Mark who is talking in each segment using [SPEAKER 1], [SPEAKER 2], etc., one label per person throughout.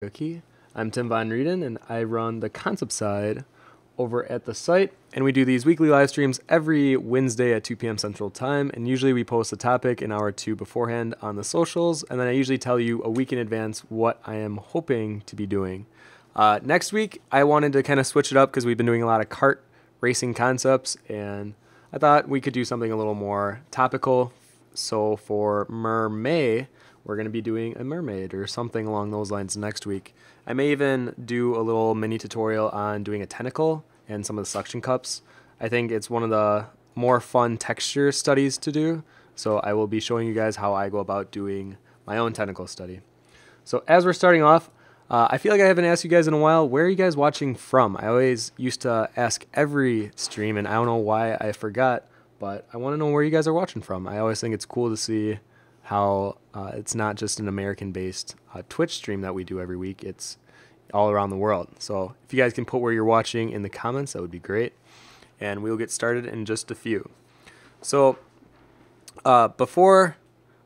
[SPEAKER 1] Cookie. I'm Tim Von Rueden, and I run the concept side over at the site. And we do these weekly live streams every Wednesday at 2 p.m. Central Time. And usually we post a topic an hour or two beforehand on the socials. And then I usually tell you a week in advance what I am hoping to be doing. Next week, I wanted to kind of switch it up because we've been doing a lot of kart racing concepts. And I thought we could do something a little more topical. So for Mermay, we're going to be doing a mermaid or something along those lines next week. I may even do a little mini tutorial on doing a tentacle and some of the suction cups. I think it's one of the more fun texture studies to do. So I will be showing you guys how I go about doing my own tentacle study. So as we're starting off, I feel like I haven't asked you guys in a while, where are you guys watching from? I always used to ask every stream, and I don't know why I forgot, but I want to know where you guys are watching from. I always think it's cool to see how it's not just an American-based Twitch stream that we do every week. It's all around the world. So if you guys can put where you're watching in the comments, that would be great. And we'll get started in just a few. So before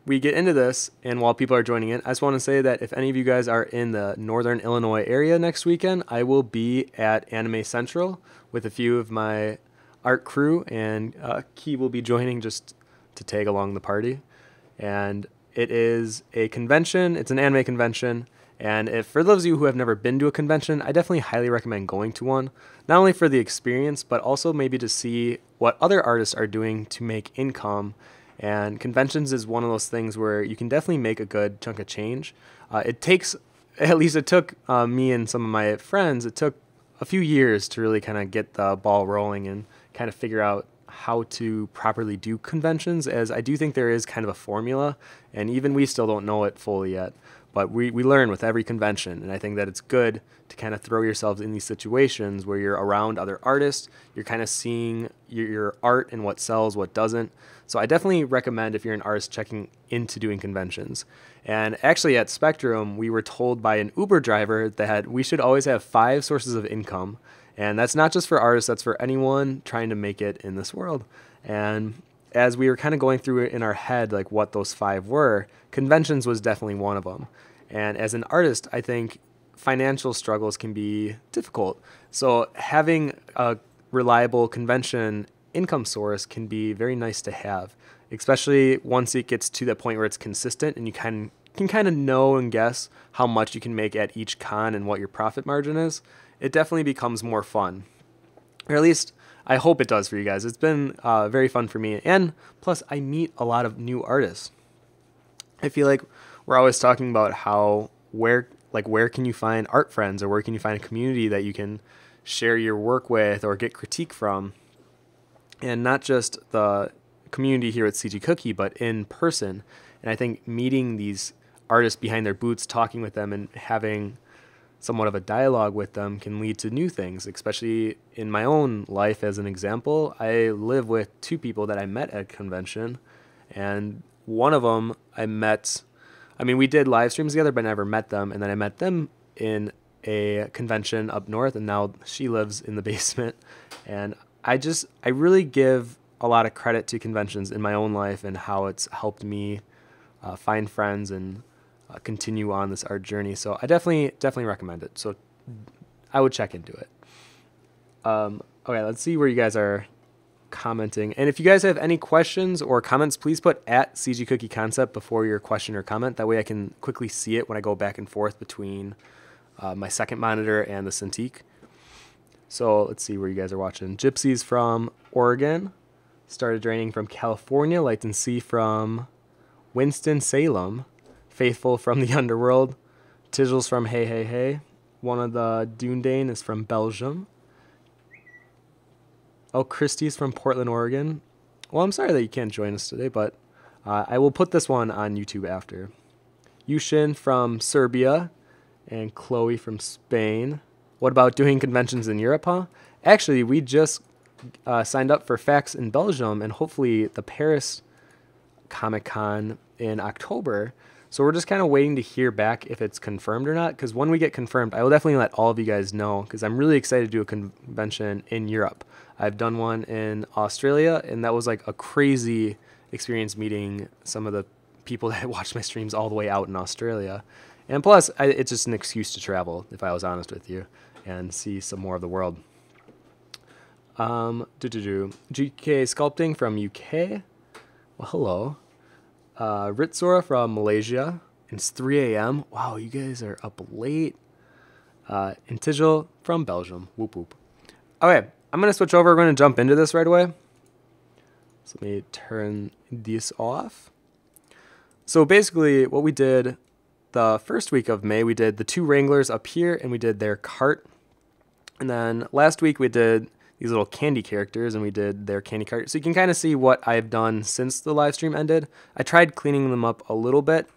[SPEAKER 1] we get into this, and while people are joining in, I just want to say that if any of you guys are in the Northern Illinois area next weekend, I will be at Anime Central with a few of my art crew, and Key will be joining just to tag along the party. And it is a convention. It's an anime convention. And if for those of you who have never been to a convention, I definitely highly recommend going to one. Not only for the experience, but also maybe to see what other artists are doing to make income. And conventions is one of those things where you can definitely make a good chunk of change. It takes, at least it took me and some of my friends, it took a few years to really kind of get the ball rolling and kind of figure out how to properly do conventions, as I do think there is kind of a formula, and even we still don't know it fully yet. But we learn with every convention, and I think that it's good to kind of throw yourselves in these situations where you're around other artists, you're kind of seeing your art and what sells, what doesn't. So I definitely recommend, if you're an artist, checking into doing conventions. And actually at Spectrum, we were told by an Uber driver that we should always have 5 sources of income. And that's not just for artists, that's for anyone trying to make it in this world. And as we were kind of going through it in our head, like what those 5 were, conventions was definitely one of them. And as an artist, I think financial struggles can be difficult. So having a reliable convention income source can be very nice to have, especially once it gets to the point where it's consistent and you can kind of know and guess how much you can make at each con and what your profit margin is. It definitely becomes more fun, or at least I hope it does for you guys. It's been very fun for me, and plus I meet a lot of new artists. I feel like we're always talking about how where can you find art friends, or where can you find a community that you can share your work with or get critique from, and not just the community here at CG Cookie, but in person. And I think meeting these artists behind their booths, talking with them, and having somewhat of a dialogue with them can lead to new things, especially in my own life. As an example, I live with 2 people that I met at a convention, and one of them we did live streams together, but I never met them. And then I met them in a convention up north, and now she lives in the basement. And I really give a lot of credit to conventions in my own life and how it's helped me find friends and continue on this art journey. So I definitely recommend it. So I would check into it. Okay, let's see where you guys are commenting. And if you guys have any questions or comments, please put at CG Cookie Concept before your question or comment. That way I can quickly see it when I go back and forth between my second monitor and the Cintiq. So let's see where you guys are watching. Gypsy's from Oregon. Started Draining from California. Light and Sea from Winston-Salem. Faithful from the Underworld. Tizzles from Hey Hey Hey. One of the Dundane is from Belgium. Oh, Christie's from Portland, Oregon. Well, I'm sorry that you can't join us today, but I will put this one on YouTube after. Yushin from Serbia. And Chloe from Spain. What about doing conventions in Europe, huh? Actually, we just signed up for FAX in Belgium, and hopefully the Paris Comic-Con in October. So we're just kind of waiting to hear back if it's confirmed or not, because when we get confirmed, I will definitely let all of you guys know, because I'm really excited to do a convention in Europe. I've done one in Australia, and that was like a crazy experience meeting some of the people that watched my streams all the way out in Australia. And plus, it's just an excuse to travel, if I was honest with you, and see some more of the world. GK Sculpting from UK. Well, hello. Ritsora from Malaysia. It's 3 a.m. Wow, you guys are up late. Intigel from Belgium. Whoop whoop. Okay, I'm going to switch over. We're going to jump into this right away. So let me turn this off. So basically what we did the first week of May, we did the 2 Wranglers up here and we did their cart. And then last week we did these little candy characters and we did their candy cart. So you can kind of see what I've done since the live stream ended. I tried cleaning them up a little bit,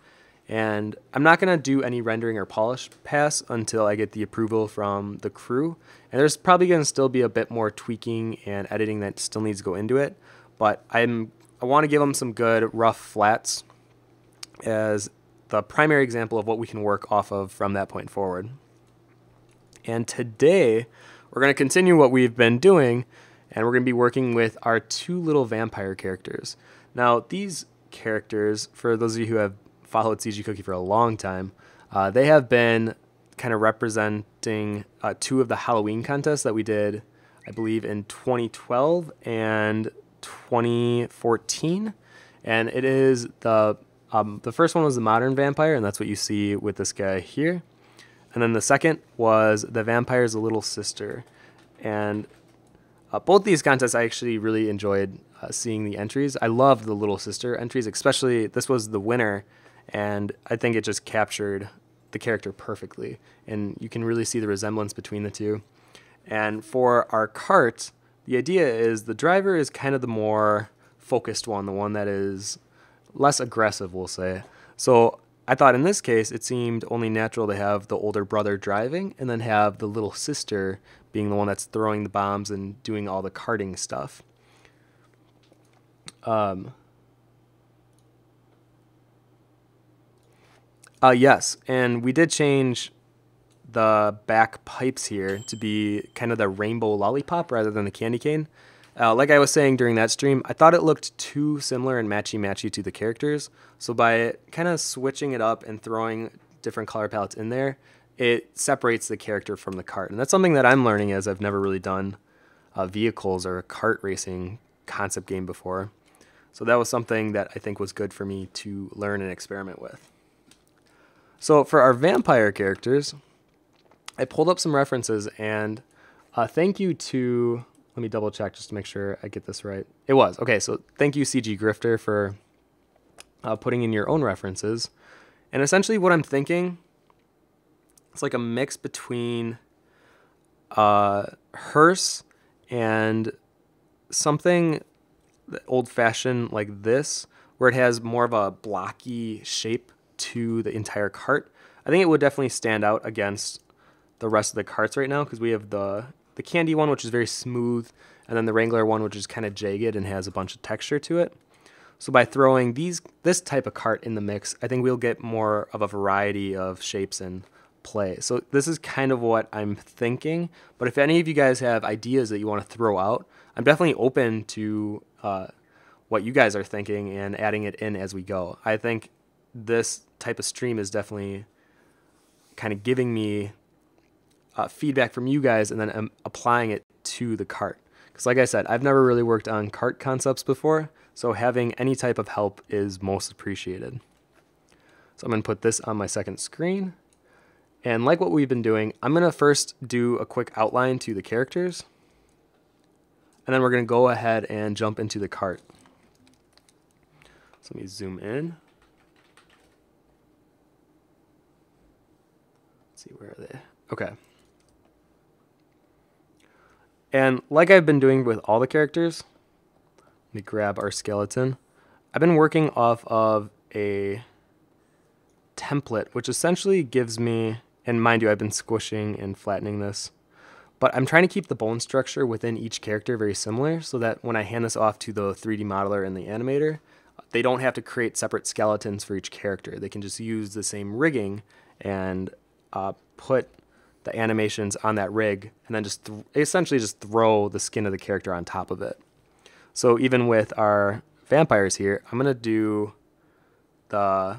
[SPEAKER 1] and I'm not going to do any rendering or polish pass until I get the approval from the crew. And there's probably going to still be a bit more tweaking and editing that still needs to go into it. But I want to give them some good rough flats as the primary example of what we can work off of from that point forward. And today we're going to continue what we've been doing, and we're going to be working with our 2 little vampire characters. Now, these characters, for those of you who have followed CG Cookie for a long time, they have been kind of representing 2 of the Halloween contests that we did, I believe, in 2012 and 2014. And it is the first one was the modern vampire, and that's what you see with this guy here. And then the second was the vampire's little sister. And both these contests I actually really enjoyed seeing the entries. I loved the little sister entries, especially this was the winner, and I think it just captured the character perfectly. And you can really see the resemblance between the 2. And for our cart, the idea is the driver is kind of the more focused one, the one that is less aggressive, we'll say. So I thought in this case it seemed only natural to have the older brother driving and then have the little sister being the one that's throwing the bombs and doing all the karting stuff. Yes, and we did change the back pipes here to be kind of the rainbow lollipop rather than the candy cane. Like I was saying during that stream, I thought it looked too similar and matchy-matchy to the characters. So by kind of switching it up and throwing different color palettes in there, it separates the character from the cart. And that's something that I'm learning, as I've never really done vehicles or a kart racing concept game before. So that was something that I think was good for me to learn and experiment with. So for our vampire characters, I pulled up some references, and thank you to... Let me double check just to make sure I get this right. It was. Okay, so thank you, CG Grifter, for putting in your own references. And essentially what I'm thinking, it's like a mix between hearse and something old-fashioned like this, where it has more of a blocky shape to the entire cart. I think it would definitely stand out against the rest of the carts right now, because we have the candy one, which is very smooth, and then the Wrangler one, which is kind of jagged and has a bunch of texture to it. So by throwing this type of cart in the mix, I think we'll get more of a variety of shapes and play. So this is kind of what I'm thinking, but if any of you guys have ideas that you want to throw out, I'm definitely open to what you guys are thinking and adding it in as we go. I think this type of stream is definitely kind of giving me feedback from you guys, and then applying it to the cart. Because like I said, I've never really worked on cart concepts before, so having any type of help is most appreciated. So I'm going to put this on my second screen. And like what we've been doing, I'm going to first do a quick outline to the characters, and then we're going to go ahead and jump into the cart. So let me zoom in. Let's see, where are they? Okay. And like I've been doing with all the characters, let me grab our skeleton. I've been working off of a template, which essentially gives me, and mind you, I've been squishing and flattening this, but I'm trying to keep the bone structure within each character very similar, so that when I hand this off to the 3D modeler and the animator, they don't have to create separate skeletons for each character. They can just use the same rigging and put the animations on that rig, and then just essentially just throw the skin of the character on top of it. So even with our vampires here, I'm going to do the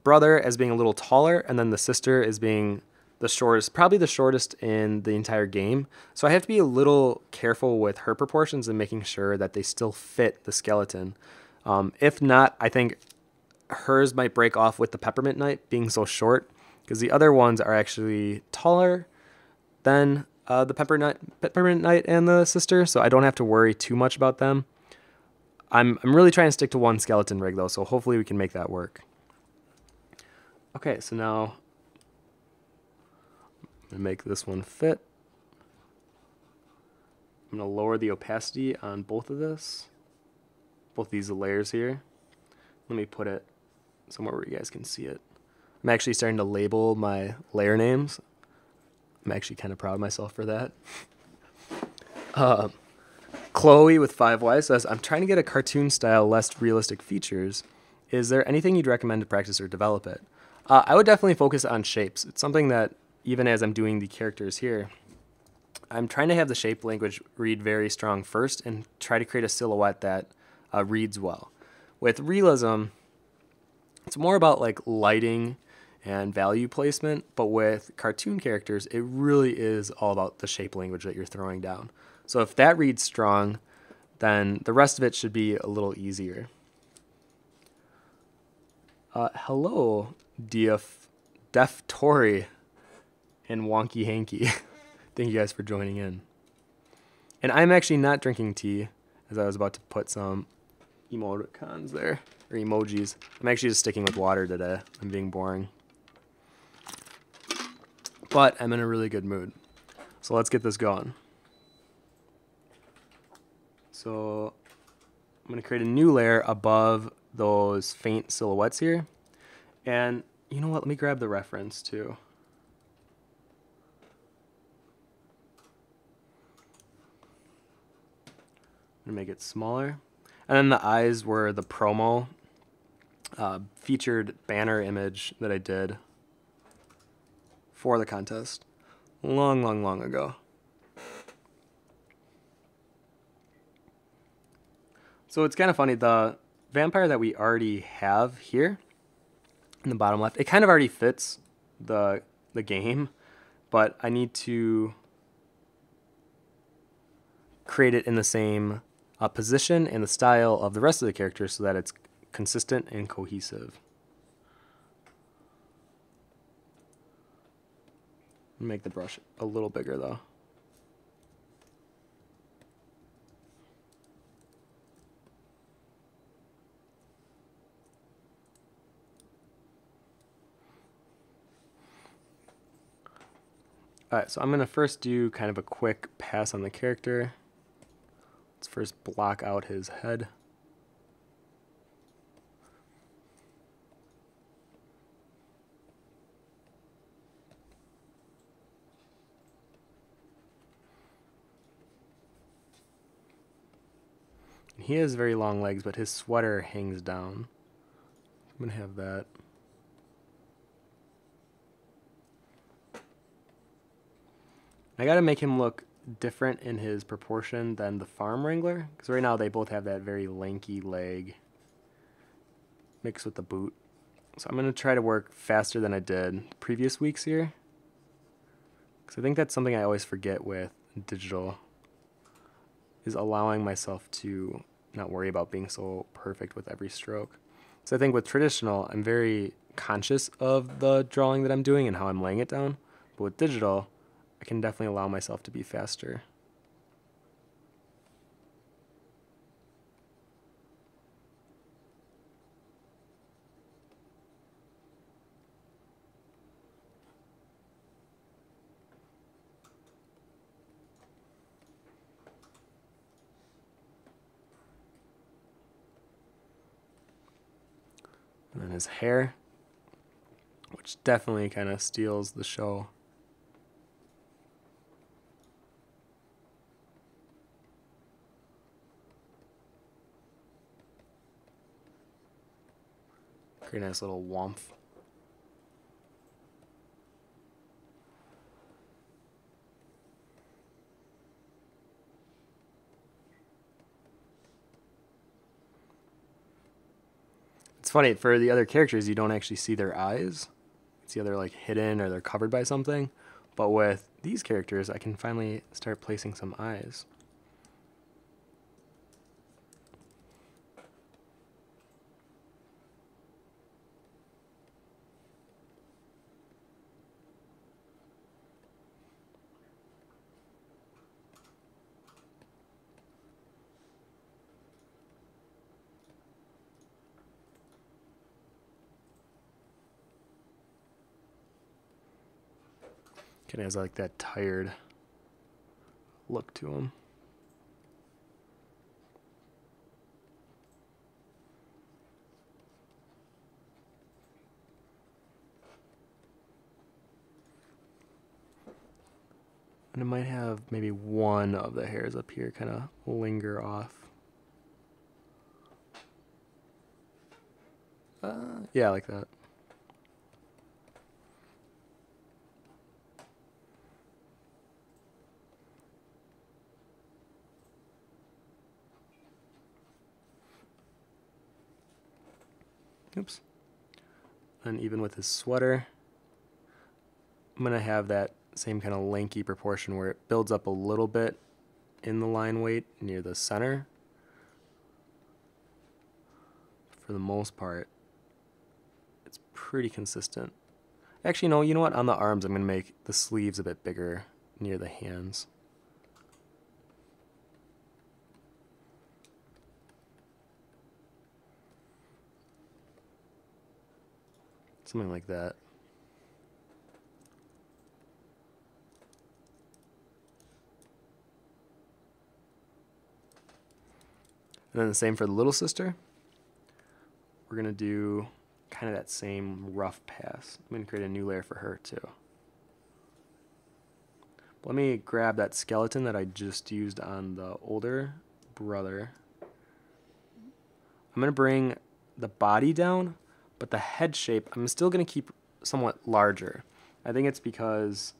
[SPEAKER 1] brother as being a little taller, and then the sister as being the shortest, probably the shortest in the entire game. So I have to be a little careful with her proportions and making sure that they still fit the skeleton. If not, I think hers might break off with the Peppermint Knight being so short, because the other ones are actually taller than the Peppermint Knight and the sister, so I don't have to worry too much about them. I'm really trying to stick to one skeleton rig though, so hopefully we can make that work. Okay, so now I'm going to make this one fit. I'm going to lower the opacity on both of these layers here. Let me put it somewhere where you guys can see it. I'm actually starting to label my layer names. I'm actually kind of proud of myself for that. Chloe with 5Y says, I'm trying to get a cartoon style, less realistic features. Is there anything you'd recommend to practice or develop it? I would definitely focus on shapes. It's something that even as I'm doing the characters here, I'm trying to have the shape language read very strong first and try to create a silhouette that reads well. With realism, it's more about like lighting and value placement, but with cartoon characters, it really is all about the shape language that you're throwing down. So if that reads strong, then the rest of it should be a little easier. Hello, Def Tori and Wonky Hanky. Thank you guys for joining in. And I'm actually not drinking tea, as I was about to put some emoticons there, or emojis. I'm actually just sticking with water today. I'm being boring. But I'm in a really good mood. So let's get this going. So I'm going to create a new layer above those faint silhouettes here. And you know what? Let me grab the reference too. I'm going to make it smaller. And then the eyes were the promo featured banner image that I did for the contest long ago. So it's kind of funny, the vampire that we already have here in the bottom left, it kind of already fits the game, but I need to create it in the same position and the style of the rest of the characters so that it's consistent and cohesive. Make the brush a little bigger though. Alright, so I'm going to first do kind of a quick pass on the character. Let's first block out his head. He has very long legs, but his sweater hangs down. I'm going to have that. I got to make him look different in his proportion than the farm wrangler, because right now they both have that very lanky leg mixed with the boot. So I'm going to try to work faster than I did previous weeks here, because I think that's something I always forget with digital, is allowing myself to not worry about being so perfect with every stroke. So I think with traditional, I'm very conscious of the drawing that I'm doing and how I'm laying it down, but with digital, I can definitely allow myself to be faster. And then his hair, which definitely kind of steals the show. Create a nice little womp. It's It's funny, for the other characters, you don't actually see their eyes. It's either like hidden or they're covered by something. But with these characters, I can finally start placing some eyes. Kind of has like that tired look to him. And it might have maybe one of the hairs up here kind of linger off. Yeah, like that. Oops. And even with his sweater, I'm going to have that same kind of lanky proportion where it builds up a little bit in the line weight near the center. For the most part, it's pretty consistent. Actually, no, you know what? On the arms, I'm going to make the sleeves a bit bigger near the hands. Something like that. And then the same for the little sister. We're going to do kind of that same rough pass. I'm going to create a new layer for her too. Let me grab that skeleton that I just used on the older brother. I'm going to bring the body down, but the head shape, I'm still going to keep somewhat larger. I think it's because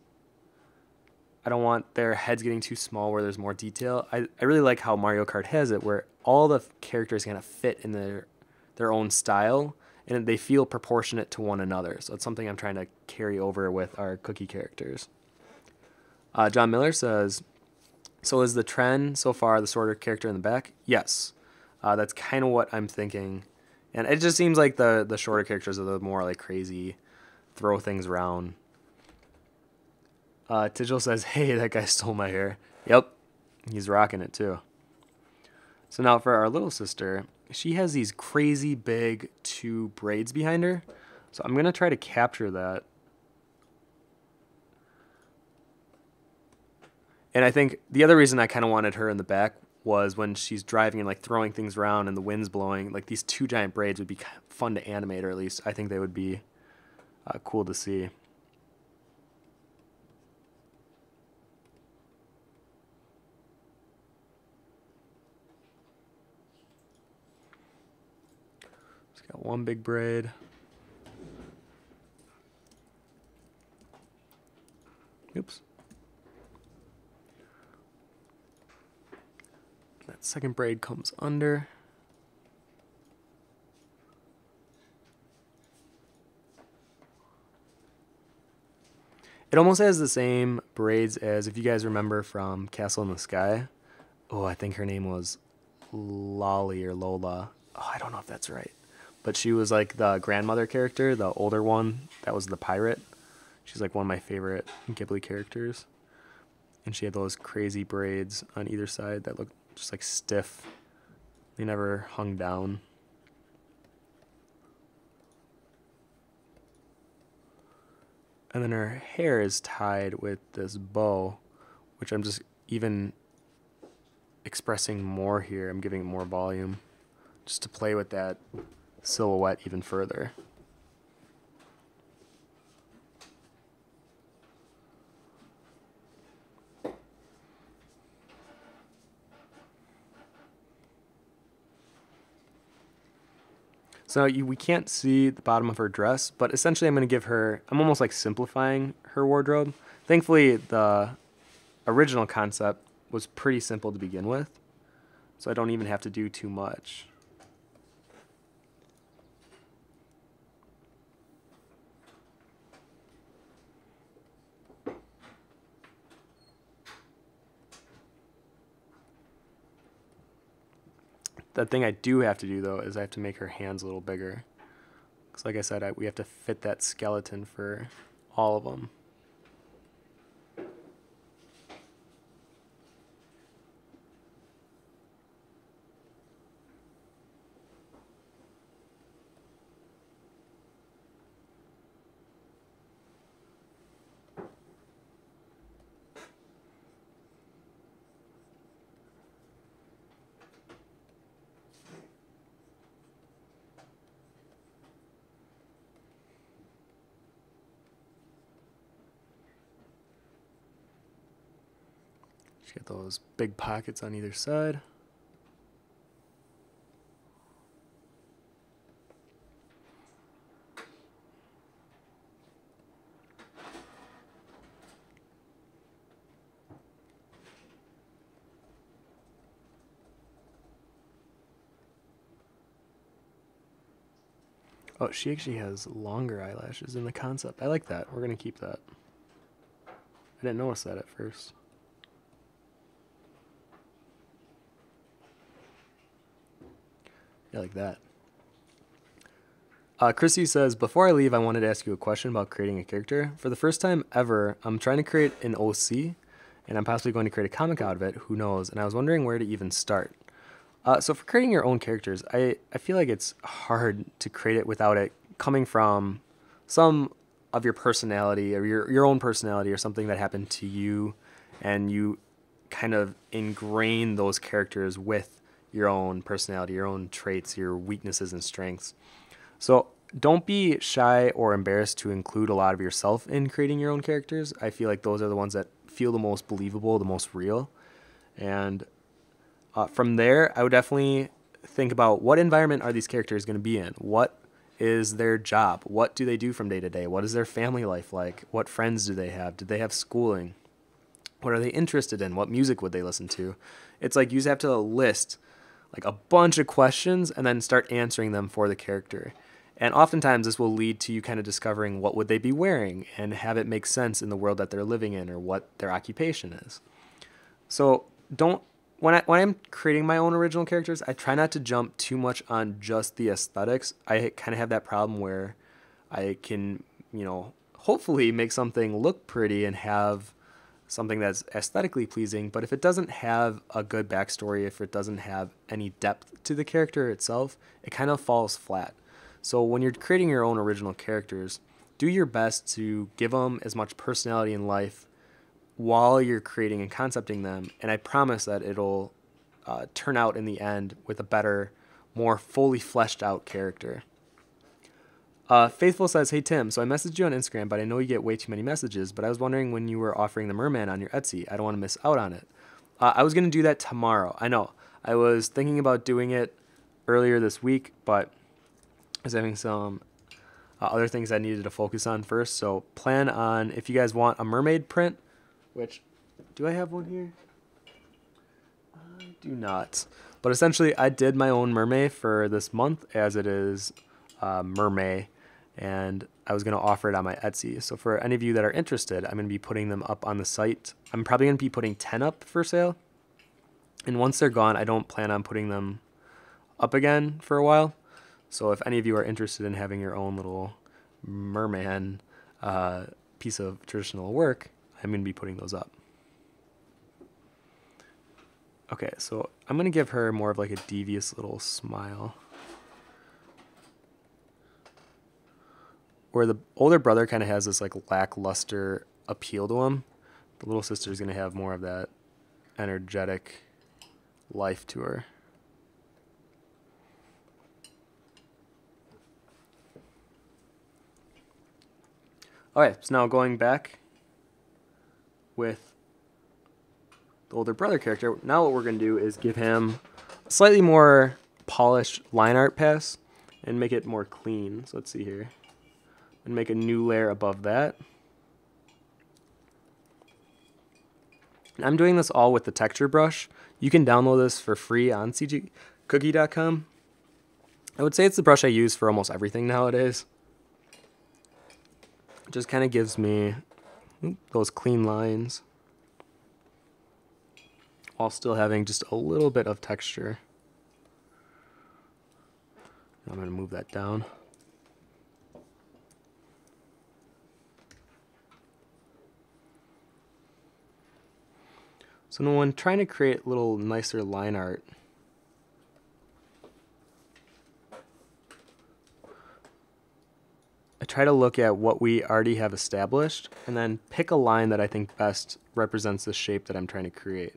[SPEAKER 1] I don't want their heads getting too small where there's more detail. I really like how Mario Kart has it, where all the characters kind of fit in their own style, and they feel proportionate to one another. So it's something I'm trying to carry over with our Cookie characters. John Miller says, so is the trend so far the shorter character in the back? Yes. That's kind of what I'm thinking. And it just seems like the shorter characters are the more like crazy, throw things around. Tigil says, hey, that guy stole my hair. Yep, he's rocking it too. So now for our little sister, she has these crazy big 2 braids behind her. So I'm going to try to capture that. And I think the other reason I kind of wanted her in the back was when she's driving and like throwing things around and the wind's blowing, like these 2 giant braids would be fun to animate, or at least I think they would be cool to see. It's got one big braid. Oops. That second braid comes under. It almost has the same braids as, if you guys remember from Castle in the Sky. Oh, I think her name was Lolly or Lola. Oh, I don't know if that's right. But she was like the grandmother character, the older one. That was the pirate. She's like one of my favorite Ghibli characters. And she had those crazy braids on either side that looked just like stiff. They never hung down. And then her hair is tied with this bow, which I'm just even expressing more here. I'm giving it more volume just to play with that silhouette even further. So we can't see the bottom of her dress, but essentially I'm going to give her, I'm almost like simplifying her wardrobe. Thankfully, the original concept was pretty simple to begin with, so I don't even have to do too much. The thing I do have to do, though, is I have to make her hands a little bigger. Because like I said, we have to fit that skeleton for all of them. She's got those big pockets on either side. Oh, she actually has longer eyelashes in the concept. I like that. We're going to keep that. I didn't notice that at first. Yeah, like that. Chrissy says, before I leave, I wanted to ask you a question about creating a character. For the first time ever, I'm trying to create an OC, and I'm possibly going to create a comic out of it. Who knows? And I was wondering where to even start. So for creating your own characters, I feel like it's hard to create it without it coming from some of your personality or your own personality or something that happened to you, and you kind of ingrain those characters with your own personality, your own traits, your weaknesses and strengths. So don't be shy or embarrassed to include a lot of yourself in creating your own characters. I feel like those are the ones that feel the most believable, the most real. And from there, I would definitely think about what environment are these characters going to be in? What is their job? What do they do from day to day? What is their family life like? What friends do they have? Do they have schooling? What are they interested in? What music would they listen to? It's like you just have to list like a bunch of questions and then start answering them for the character. And oftentimes this will lead to you kind of discovering what would they be wearing and have it make sense in the world that they're living in or what their occupation is. So when I'm creating my own original characters, I try not to jump too much on just the aesthetics. I kind of have that problem where I can, hopefully make something look pretty and have something that's aesthetically pleasing, but if it doesn't have a good backstory, if it doesn't have any depth to the character itself, it kind of falls flat. So when you're creating your own original characters, do your best to give them as much personality in life while you're creating and concepting them, and I promise that it'll turn out in the end with a better, more fully fleshed out character. Faithful says, hey Tim, so I messaged you on Instagram, but I know you get way too many messages, but I was wondering when you were offering the merman on your Etsy. I don't want to miss out on it. I was going to do that tomorrow. I know. I was thinking about doing it earlier this week, but I was having some other things I needed to focus on first. So plan on, if you guys want a mermaid print, which, do I have one here? I do not. But essentially, I did my own mermaid for this month, as it is mermaid, and I was going to offer it on my Etsy. So for any of you that are interested, I'm going to be putting them up on the site. I'm probably going to be putting 10 up for sale. And once they're gone, I don't plan on putting them up again for a while. So if any of you are interested in having your own little merman piece of traditional work, I'm going to be putting those up. Okay, so I'm going to give her more of like a devious little smile. Where the older brother kind of has this like lackluster appeal to him, the little sister's going to have more of that energetic life to her. Okay, so now going back with the older brother character, now what we're going to do is give him a slightly more polished line art pass and make it more clean. So let's see here. And make a new layer above that. And I'm doing this all with the texture brush. You can download this for free on cookie.com. I would say it's the brush I use for almost everything nowadays. It just kind of gives me those clean lines while still having just a little bit of texture. I'm going to move that down. So now when trying to create a little nicer line art, I try to look at what we already have established and then pick a line that I think best represents the shape that I'm trying to create.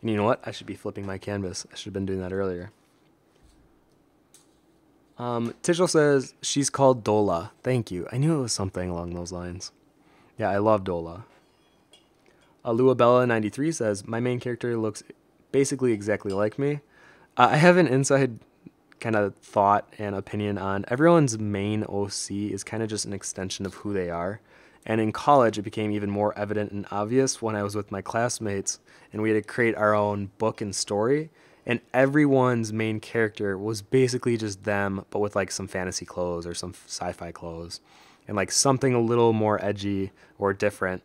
[SPEAKER 1] And you know what? I should be flipping my canvas. I should have been doing that earlier. Tischel says, she's called Dola. Thank you. I knew it was something along those lines. Yeah, I love Dola. Luabella93 says, my main character looks basically exactly like me. I have an inside kind of thought and opinion on everyone's main OC is kind of just an extension of who they are. And in college, it became even more evident and obvious when I was with my classmates and we had to create our own book and story. And everyone's main character was basically just them, but with like some fantasy clothes or some sci-fi clothes and like something a little more edgy or different.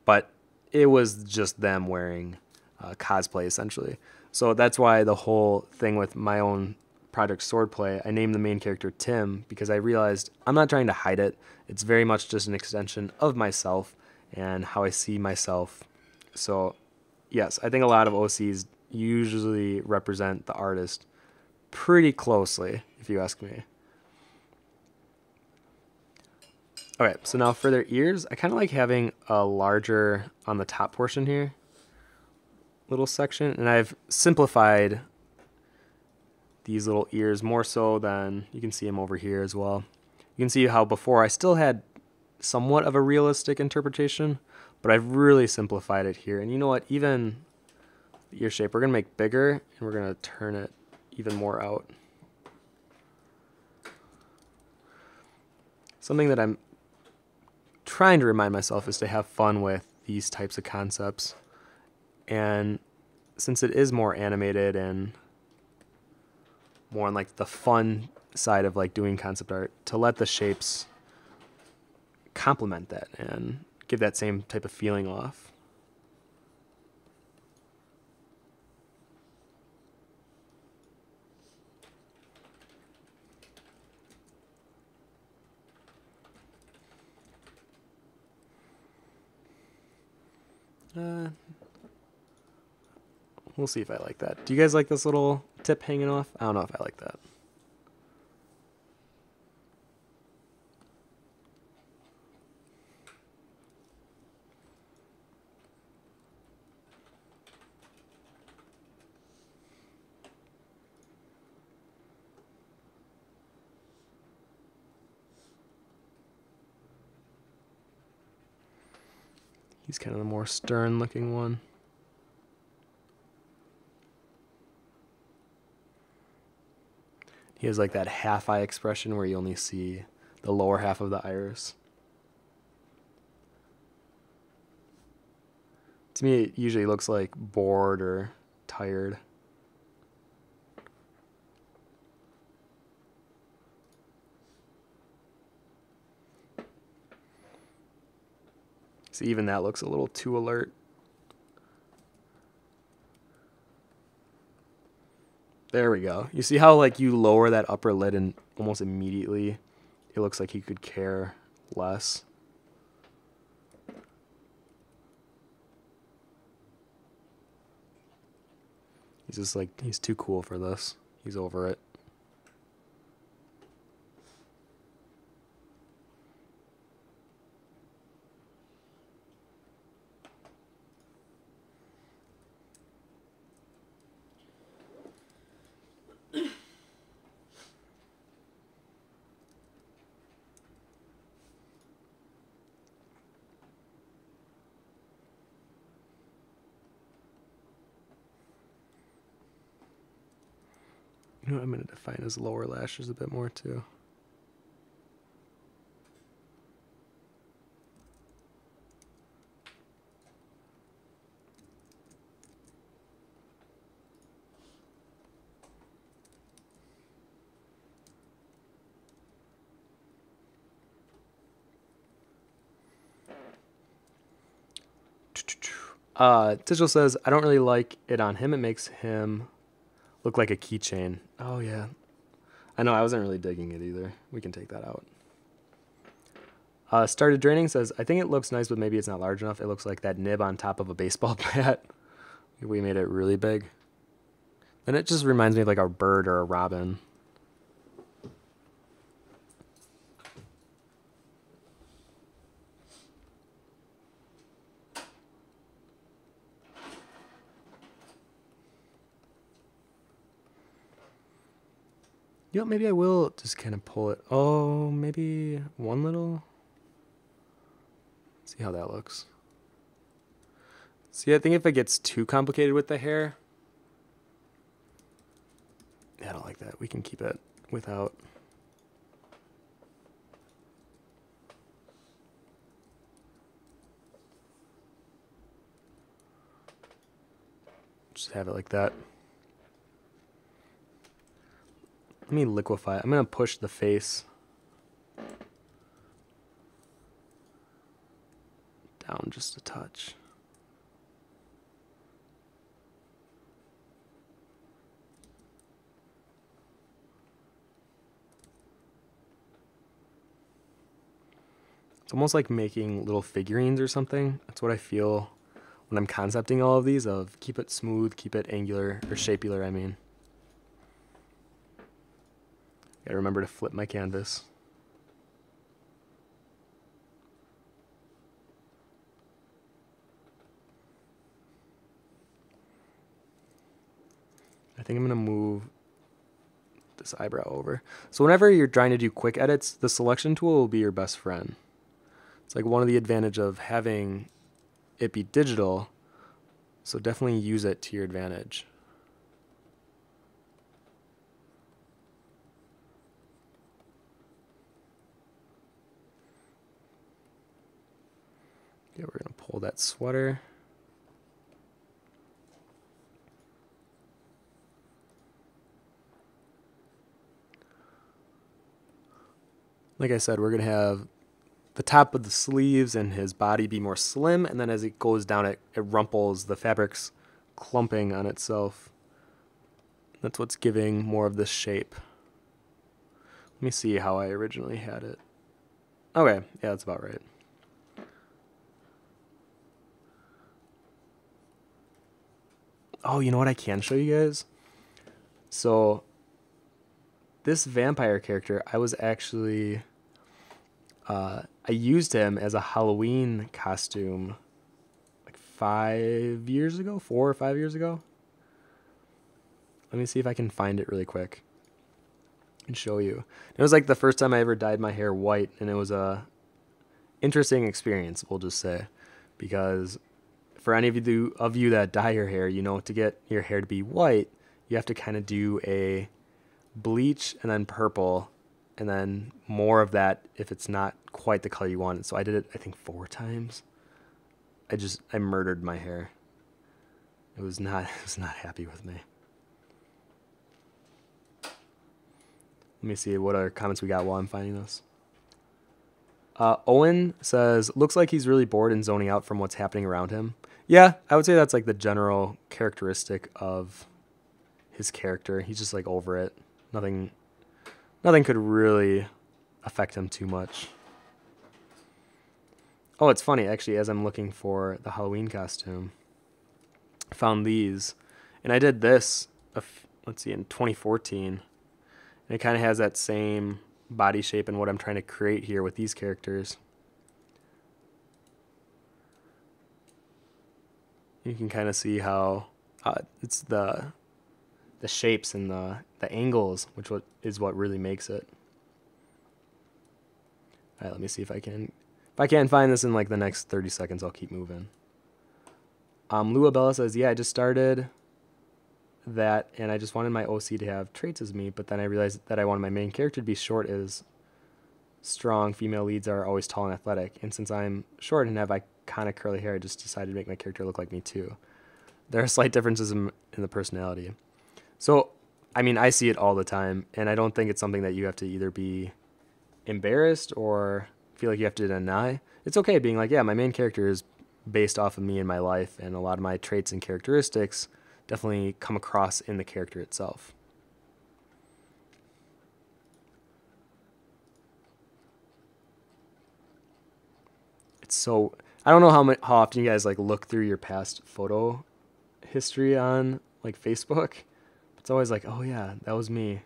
[SPEAKER 1] But it was just them wearing cosplay essentially. So that's why the whole thing with my own project Swordplay, I named the main character Tim because I realized I'm not trying to hide it. It's very much just an extension of myself and how I see myself. So yes, I think a lot of OCs usually represent the artist pretty closely, if you ask me. Okay, so now for their ears, I kind of like having a larger on the top portion here, little section, and I've simplified these little ears more so than, you can see them over here as well. You can see how before I still had somewhat of a realistic interpretation, but I've really simplified it here. And you know what, even the ear shape, we're going to make bigger, and we're going to turn it even more out. Something that I'm trying to remind myself is to have fun with these types of concepts. And since it is more animated and more on like the fun side of like doing concept art, to let the shapes complement that and give that same type of feeling off. We'll see if I like that. Do you guys like this little tip hanging off? I don't know if I like that. He's kind of the more stern looking one. He has like that half eye expression where you only see the lower half of the iris. To me, it usually looks like bored or tired. See, even that looks a little too alert. There we go. You see how like you lower that upper lid and almost immediately it looks like he could care less. He's just like, he's too cool for this. He's over it. You know what, I'm going to define his lower lashes a bit more too. Tischel says, I don't really like it on him. It makes him look like a keychain. Oh, yeah. I know, I wasn't really digging it either. We can take that out. Started Draining says, I think it looks nice, but maybe it's not large enough. It looks like that nib on top of a baseball bat. We made it really big. And it just reminds me of like a bird or a robin. You know, maybe I will just kind of pull it. Oh, maybe one little. See how that looks. See, I think if it gets too complicated with the hair, I don't like that. We can keep it without. Just have it like that. Let me liquefy it. I'm going to push the face down just a touch. It's almost like making little figurines or something. That's what I feel when I'm concepting all of these, of keep it smooth, keep it angular, or shapular, I mean. Gotta remember to flip my canvas. I think I'm gonna move this eyebrow over. So whenever you're trying to do quick edits, the selection tool will be your best friend. It's like one of the advantage of having it be digital, so definitely use it to your advantage. Yeah, we're gonna pull that sweater. Like I said, we're gonna have the top of the sleeves and his body be more slim, and then as it goes down, it rumples, the fabric's clumping on itself. That's what's giving more of this shape. Let me see how I originally had it. Okay, yeah, that's about right. Oh, you know what I can show you guys? So, this vampire character, I was actually... I used him as a Halloween costume like 5 years ago, 4 or 5 years ago. Let me see if I can find it really quick and show you. It was like the first time I ever dyed my hair white, and it was a interesting experience, we'll just say, because for any of you that dye your hair, you know, to get your hair to be white, you have to kind of do a bleach and then purple, and then more of that if it's not quite the color you want. So I did it, I think, 4 times. I murdered my hair. It was not happy with me. Let me see what other comments we got while I'm finding this. Owen says, looks like he's really bored and zoning out from what's happening around him. Yeah, I would say that's like the general characteristic of his character. He's just like over it. Nothing could really affect him too much. Oh, it's funny, actually, as I'm looking for the Halloween costume, I found these. And I did this, let's see, in 2014. And it kind of has that same body shape and what I'm trying to create here with these characters. You can kind of see how it's the shapes and the angles, which is what really makes it. All right, let me see if I can. If I can't find this in like the next 30 seconds, I'll keep moving. Lua Bella says, yeah, I just started that, and I just wanted my OC to have traits as me, but then I realized that I wanted my main character to be short as strong. Female leads are always tall and athletic, and since I'm short and have iconic curly hair, I just decided to make my character look like me too. There are slight differences in the personality. So, I mean, I see it all the time, and I don't think it's something that you have to either be embarrassed or feel like you have to deny. It's okay being like, yeah, my main character is based off of me and my life, and a lot of my traits and characteristics definitely come across in the character itself. It's so, I don't know how often you guys like look through your past photo history on like Facebook. It's always like, oh yeah, that was me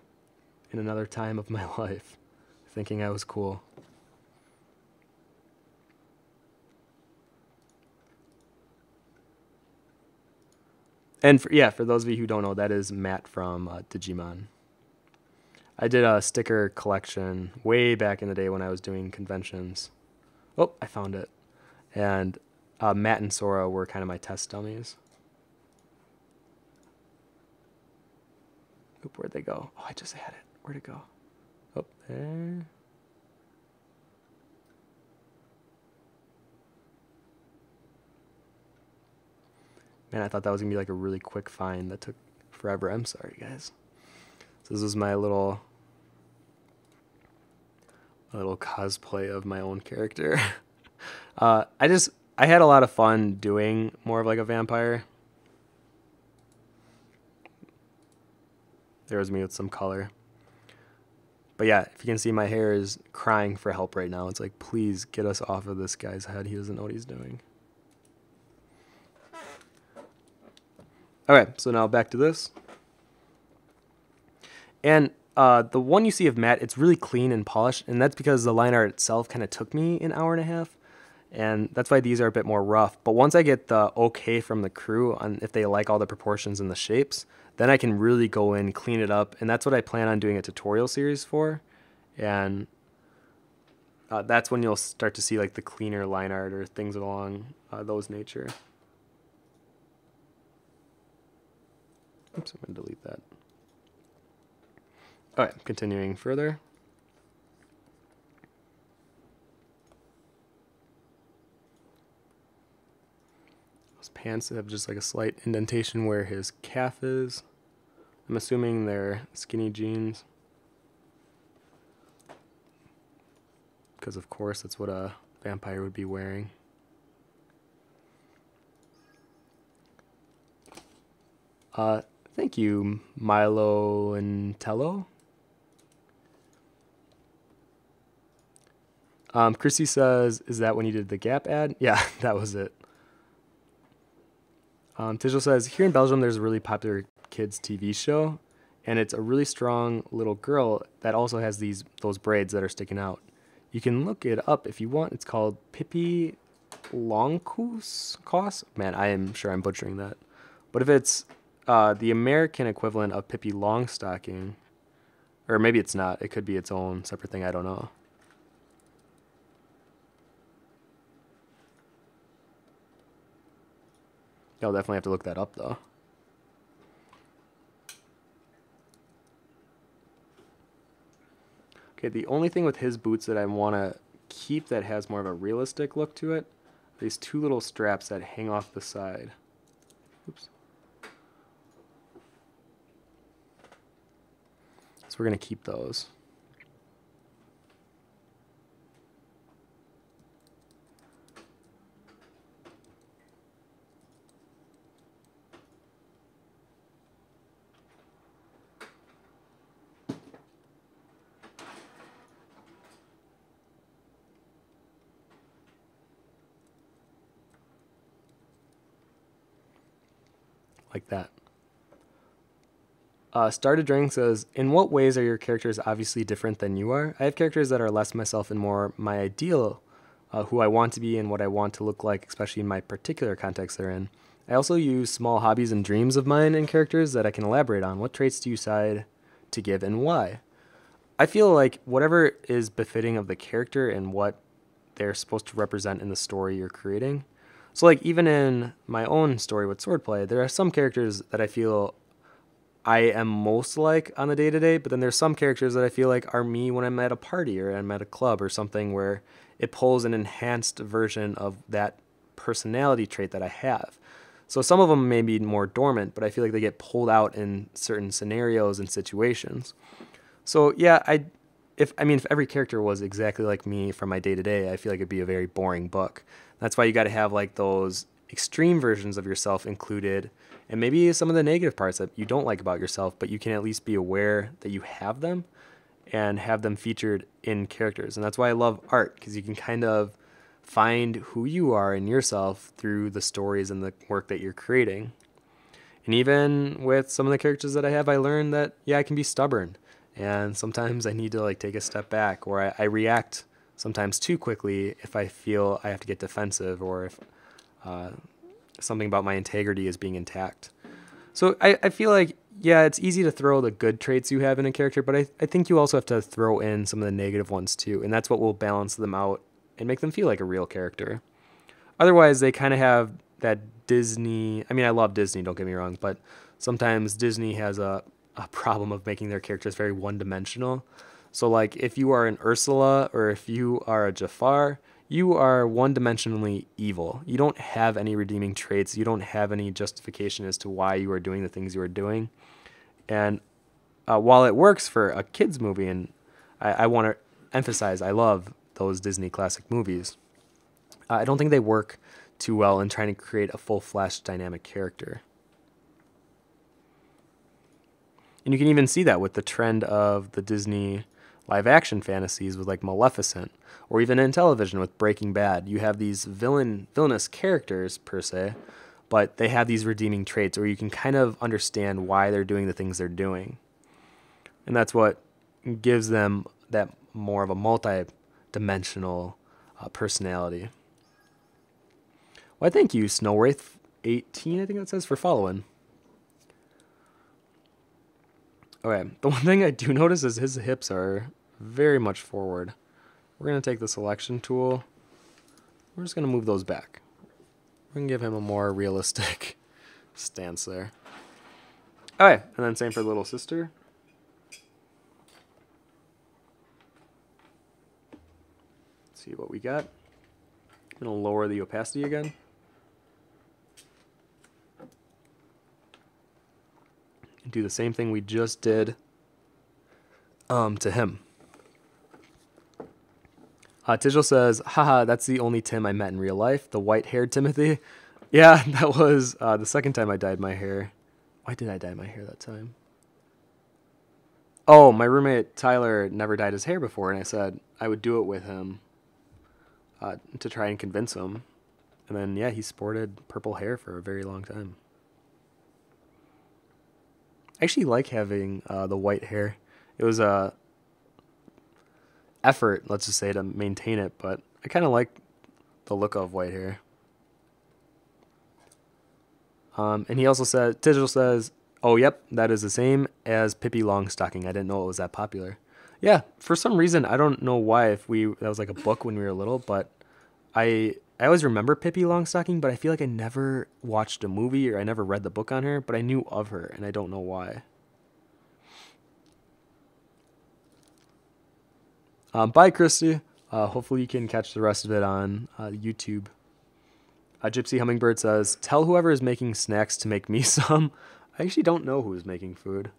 [SPEAKER 1] in another time of my life, thinking I was cool. And for those of you who don't know, that is Matt from Digimon. I did a sticker collection way back in the day when I was doing conventions. Oh, I found it. And Matt and Sora were kind of my test dummies. Oop, where'd they go? Oh, I just had it. Where'd it go? Oh, there. Man, I thought that was going to be like a really quick find that took forever. I'm sorry, guys. So this is my little cosplay of my own character. I had a lot of fun doing more of like a vampire. There was me with some color. But yeah, if you can see, my hair is crying for help right now. It's like, please get us off of this guy's head. He doesn't know what he's doing. Okay, so now back to this. And the one you see of Matt, it's really clean and polished, and that's because the line art itself kind of took me an hour and a half, and that's why these are a bit more rough. But once I get the okay from the crew on if they like all the proportions and the shapes, then I can really go in, clean it up, and that's what I plan on doing a tutorial series for. And that's when you'll start to see like the cleaner line art or things along those nature. Oops, I'm going to delete that. All right, continuing further. Those pants have just like a slight indentation where his calf is. I'm assuming they're skinny jeans. Because of course that's what a vampire would be wearing. Thank you, Milo and Tello. Chrissy says, is that when you did the Gap ad? Yeah, that was it. Tijel says, here in Belgium, there's a really popular kids TV show, and it's a really strong little girl that also has those braids that are sticking out. You can look it up if you want. It's called Pippi Longstocking. Man, I am sure I'm butchering that. But if it's the American equivalent of Pippi Longstocking, or maybe it's not. It could be its own separate thing. I don't know. I'll definitely have to look that up, though. Okay, the only thing with his boots that I want to keep that has more of a realistic look to it, these two little straps that hang off the side. Oops. So we're going to keep those. Like that. Started Drink says, in what ways are your characters obviously different than you are? I have characters that are less myself and more my ideal, who I want to be and what I want to look like, especially in my particular context they're in. I also use small hobbies and dreams of mine in characters that I can elaborate on. What traits do you decide to give and why? I feel like whatever is befitting of the character and what they're supposed to represent in the story you're creating. So like even in my own story with Swordplay, there are some characters that I feel I am most like on the day-to-day, but then there's some characters that I feel like are me when I'm at a party or I'm at a club or something where it pulls an enhanced version of that personality trait that I have. So some of them may be more dormant, but I feel like they get pulled out in certain scenarios and situations. So yeah, if every character was exactly like me from my day to day, I feel like it'd be a very boring book. That's why you got to have like those extreme versions of yourself included, and maybe some of the negative parts that you don't like about yourself, but you can at least be aware that you have them and have them featured in characters. And that's why I love art, because you can kind of find who you are in yourself through the stories and the work that you're creating. And even with some of the characters that I have, I learned that, yeah, I can be stubborn. And sometimes I need to like take a step back, or I react sometimes too quickly if I feel I have to get defensive, or if something about my integrity is being intact. So I feel like, yeah, it's easy to throw the good traits you have in a character, but I think you also have to throw in some of the negative ones too. And that's what will balance them out and make them feel like a real character. Otherwise, they kind of have that Disney. I mean, I love Disney, don't get me wrong, but sometimes Disney has a problem of making their characters very one-dimensional. So, like, if you are an Ursula or if you are a Jafar, you are one-dimensionally evil. You don't have any redeeming traits. You don't have any justification as to why you are doing the things you are doing. And while it works for a kids' movie, and I want to emphasize, I love those Disney classic movies, I don't think they work too well in trying to create a full-fledged dynamic character. And you can even see that with the trend of the Disney live-action fantasies with like Maleficent, or even in television with Breaking Bad. You have these villainous characters, per se, but they have these redeeming traits, or you can kind of understand why they're doing the things they're doing. And that's what gives them that more of a multi-dimensional personality. Well, thank you, Snowwraith18, I think that says, for following. Okay, the one thing I do notice is his hips are very much forward. We're going to take the selection tool. We're just going to move those back. We're going to give him a more realistic stance there. Okay, and then same for little sister. Let's see what we got. I'm going to lower the opacity again. And do the same thing we just did to him. Tijel says, haha, that's the only Tim I met in real life, the white-haired Timothy. Yeah, that was the second time I dyed my hair. Why did I dye my hair that time? Oh, my roommate Tyler never dyed his hair before, and I said I would do it with him to try and convince him. And then, yeah, he sported purple hair for a very long time. I actually like having the white hair. It was a effort, let's just say, to maintain it, but I kind of like the look of white hair. And he also said, Tijel says, oh, yep, that is the same as Pippi Longstocking. I didn't know it was that popular. Yeah, for some reason, I don't know why, that was like a book when we were little, but I always remember Pippi Longstocking, but I feel like I never watched a movie or I never read the book on her, but I knew of her, and I don't know why. Bye, Christy. Hopefully you can catch the rest of it on YouTube. Gypsy Hummingbird says, tell whoever is making snacks to make me some. I actually don't know who's making food.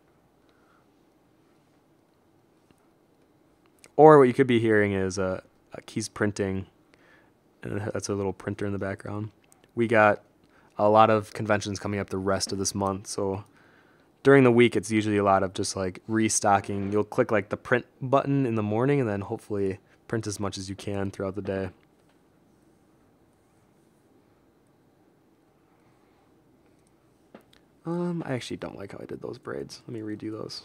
[SPEAKER 1] Or what you could be hearing is he's printing, and that's a little printer in the background. We got a lot of conventions coming up the rest of this month, so during the week it's usually a lot of just like restocking. You'll click like the print button in the morning and then hopefully print as much as you can throughout the day. I actually don't like how I did those braids. Let me redo those.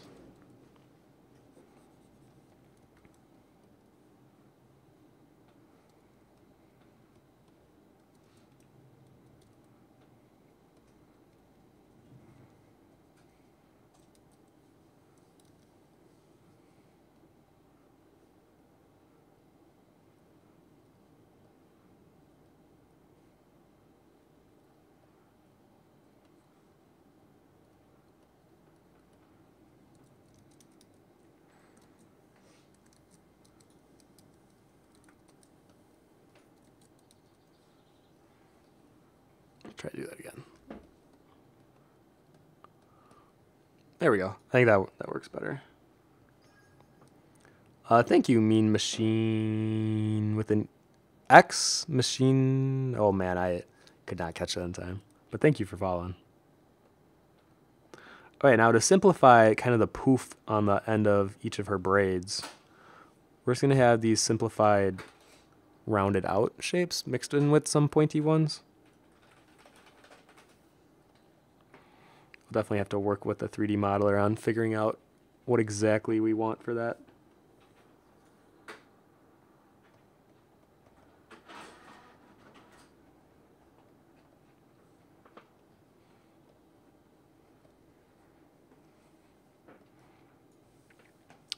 [SPEAKER 1] Try to do that again. There we go. I think that works better. Thank you, Mean Machine with an X Machine. Oh man, I could not catch that in time. But thank you for following. All right, now to simplify kind of the poof on the end of each of her braids, we're just going to have these simplified rounded out shapes mixed in with some pointy ones. We'll definitely have to work with the 3D modeler on figuring out what exactly we want for that.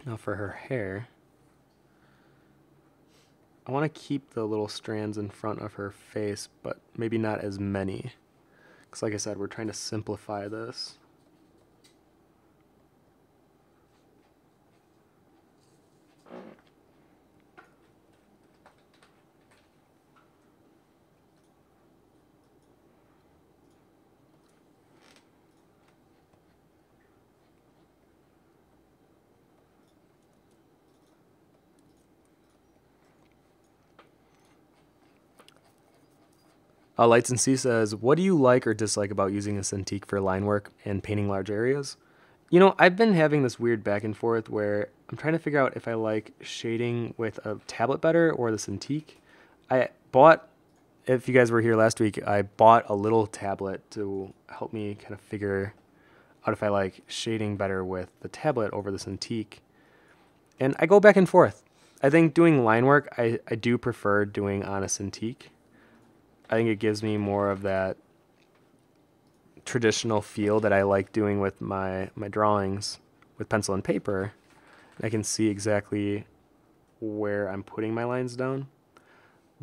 [SPEAKER 1] Now for her hair, I want to keep the little strands in front of her face, but maybe not as many. Because like I said, we're trying to simplify this. Lights and C says, what do you like or dislike about using a Cintiq for line work and painting large areas? You know, I've been having this weird back and forth where I'm trying to figure out if I like shading with a tablet better or the Cintiq. I bought, if you guys were here last week, I bought a little tablet to help me kind of figure out if I like shading better with the tablet over the Cintiq. And I go back and forth. I think doing line work, I do prefer doing on a Cintiq. I think it gives me more of that traditional feel that I like doing with my drawings with pencil and paper. I can see exactly where I'm putting my lines down.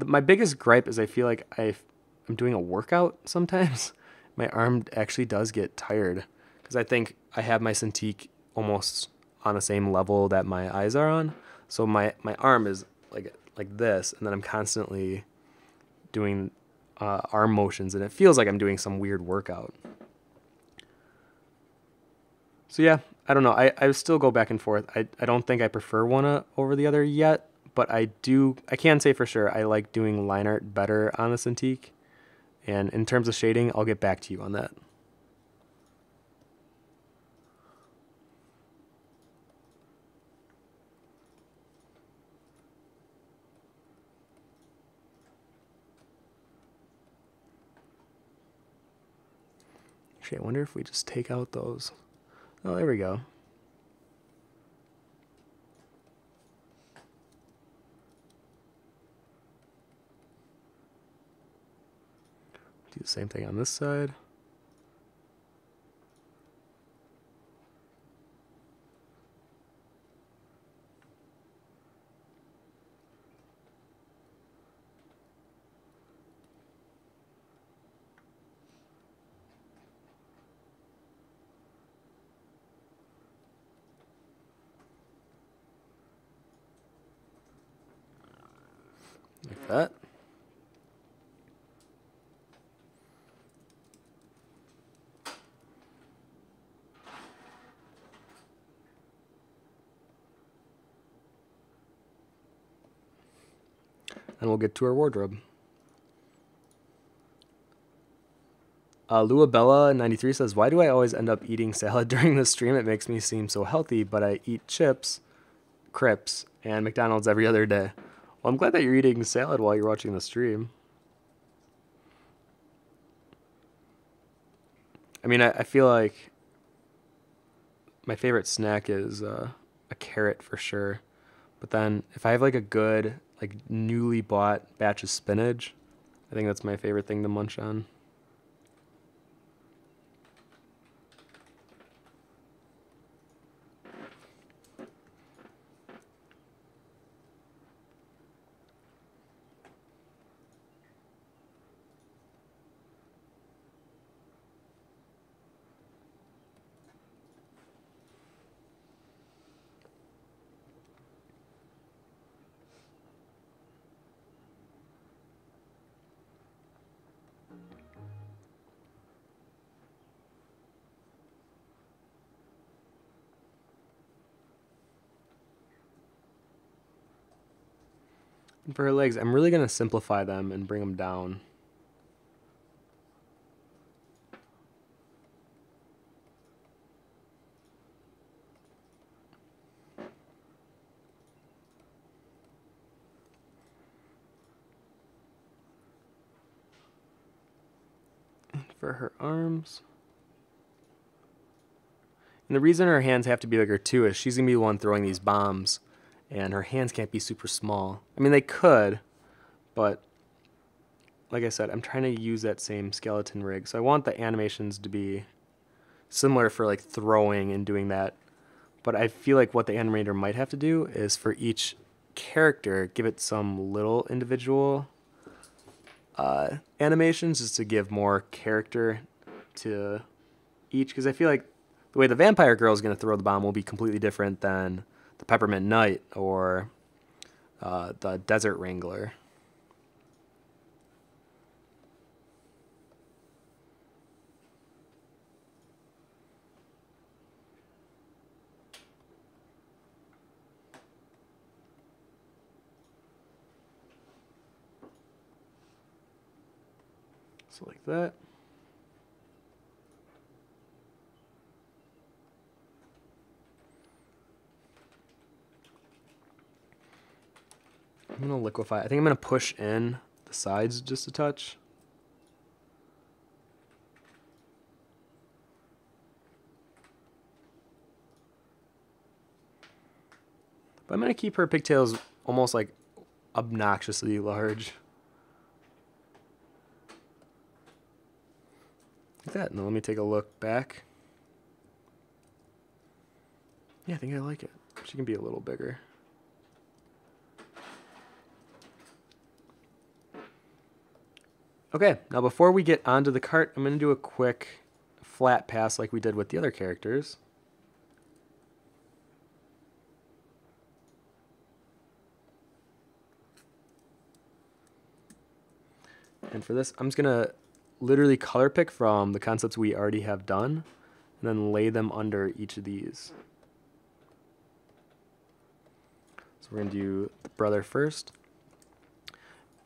[SPEAKER 1] My biggest gripe is I feel like I'm doing a workout sometimes. My arm actually does get tired because I think I have my Cintiq almost on the same level that my eyes are on. So my arm is like this, and then I'm constantly doing arm motions, and it feels like I'm doing some weird workout. So yeah, I don't know. I still go back and forth. I don't think I prefer one over the other yet, but I can say for sure I like doing line art better on the Cintiq. And in terms of shading, I'll get back to you on that. Actually, I wonder if we just take out those. Oh, there we go. Do the same thing on this side. Like that. And we'll get to our wardrobe. Luabella93 says, why do I always end up eating salad during the stream? It makes me seem so healthy, but I eat chips, crepes, and McDonald's every other day. Well, I'm glad that you're eating salad while you're watching the stream. I mean, I feel like my favorite snack is a carrot for sure. But then if I have like a good, like newly bought batch of spinach, I think that's my favorite thing to munch on. And for her legs, I'm really going to simplify them and bring them down. And for her arms. And the reason her hands have to be bigger too is she's going to be the one throwing these bombs. And her hands can't be super small. I mean, they could, but like I said, I'm trying to use that same skeleton rig. So I want the animations to be similar for like throwing and doing that. But I feel like what the animator might have to do is for each character, give it some little individual animations just to give more character to each. Because I feel like the way the vampire girl is going to throw the bomb will be completely different than the Peppermint Knight or the Desert Wrangler. So like that. I'm going to liquefy. I think I'm going to push in the sides just a touch. But I'm going to keep her pigtails almost like obnoxiously large. Like that. Now let me take a look back. Yeah, I think I like it. She can be a little bigger. Okay, now before we get onto the cart, I'm going to do a quick flat pass like we did with the other characters. And for this, I'm just going to literally color pick from the concepts we already have done and then lay them under each of these. So we're going to do the brother first.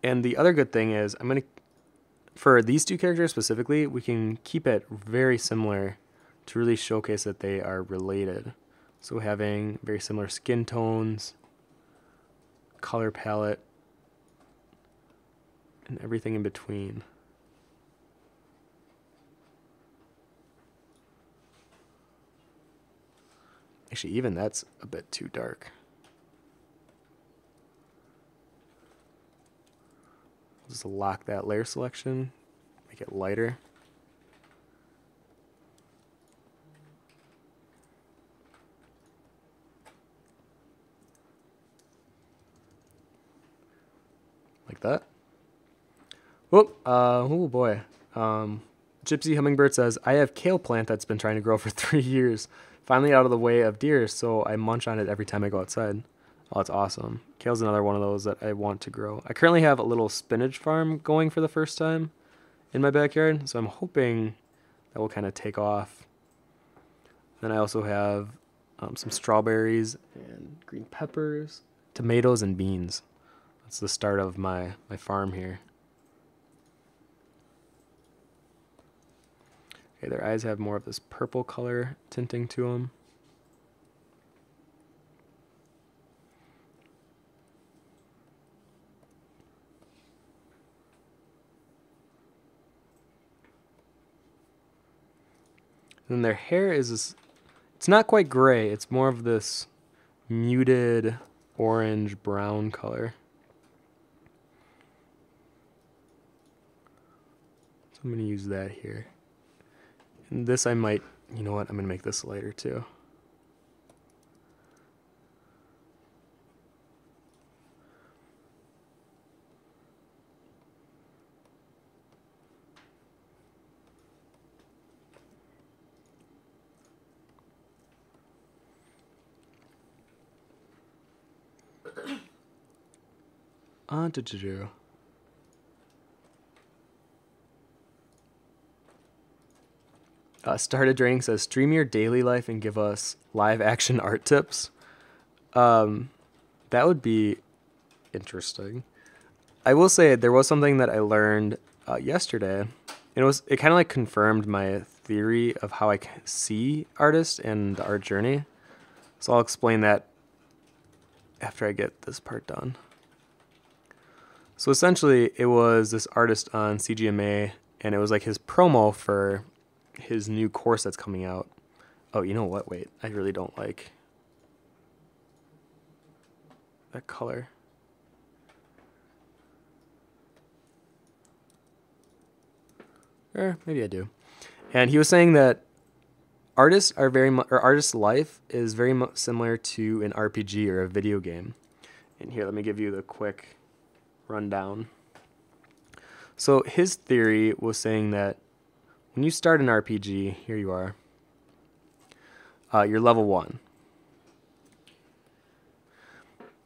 [SPEAKER 1] And the other good thing is I'm going to, for these two characters specifically, we can keep it very similar to really showcase that they are related. So having very similar skin tones, color palette, and everything in between. Actually, even that's a bit too dark. Just lock that layer selection, make it lighter. Like that. Oh boy. Gypsy Hummingbird says, I have kale plant that's been trying to grow for 3 years. Finally out of the way of deer, so I munch on it every time I go outside. Oh, that's awesome. Kale's another one of those that I want to grow. I currently have a little spinach farm going for the first time in my backyard, so I'm hoping that will kind of take off. Then I also have some strawberries and green peppers, tomatoes, and beans. That's the start of my farm here. Okay, their eyes have more of this purple color tinting to them. And their hair is this, it's not quite gray, it's more of this muted orange brown color. So I'm going to use that here. And this I might, you know what, I'm going to make this lighter too. On to do. Started Draining says, stream your daily life and give us live action art tips. That would be interesting. I will say there was something that I learned yesterday. It kind of like confirmed my theory of how I see artists and the art journey. So I'll explain that after I get this part done. So essentially, it was this artist on CGMA, and it was like his promo for his new course that's coming out. Oh, you know what? Wait, I really don't like that color. Or maybe I do. And he was saying that artists life is very similar to an RPG or a video game. And here, let me give you the quick rundown. So his theory was saying that when you start an RPG, here you are, you're level 1.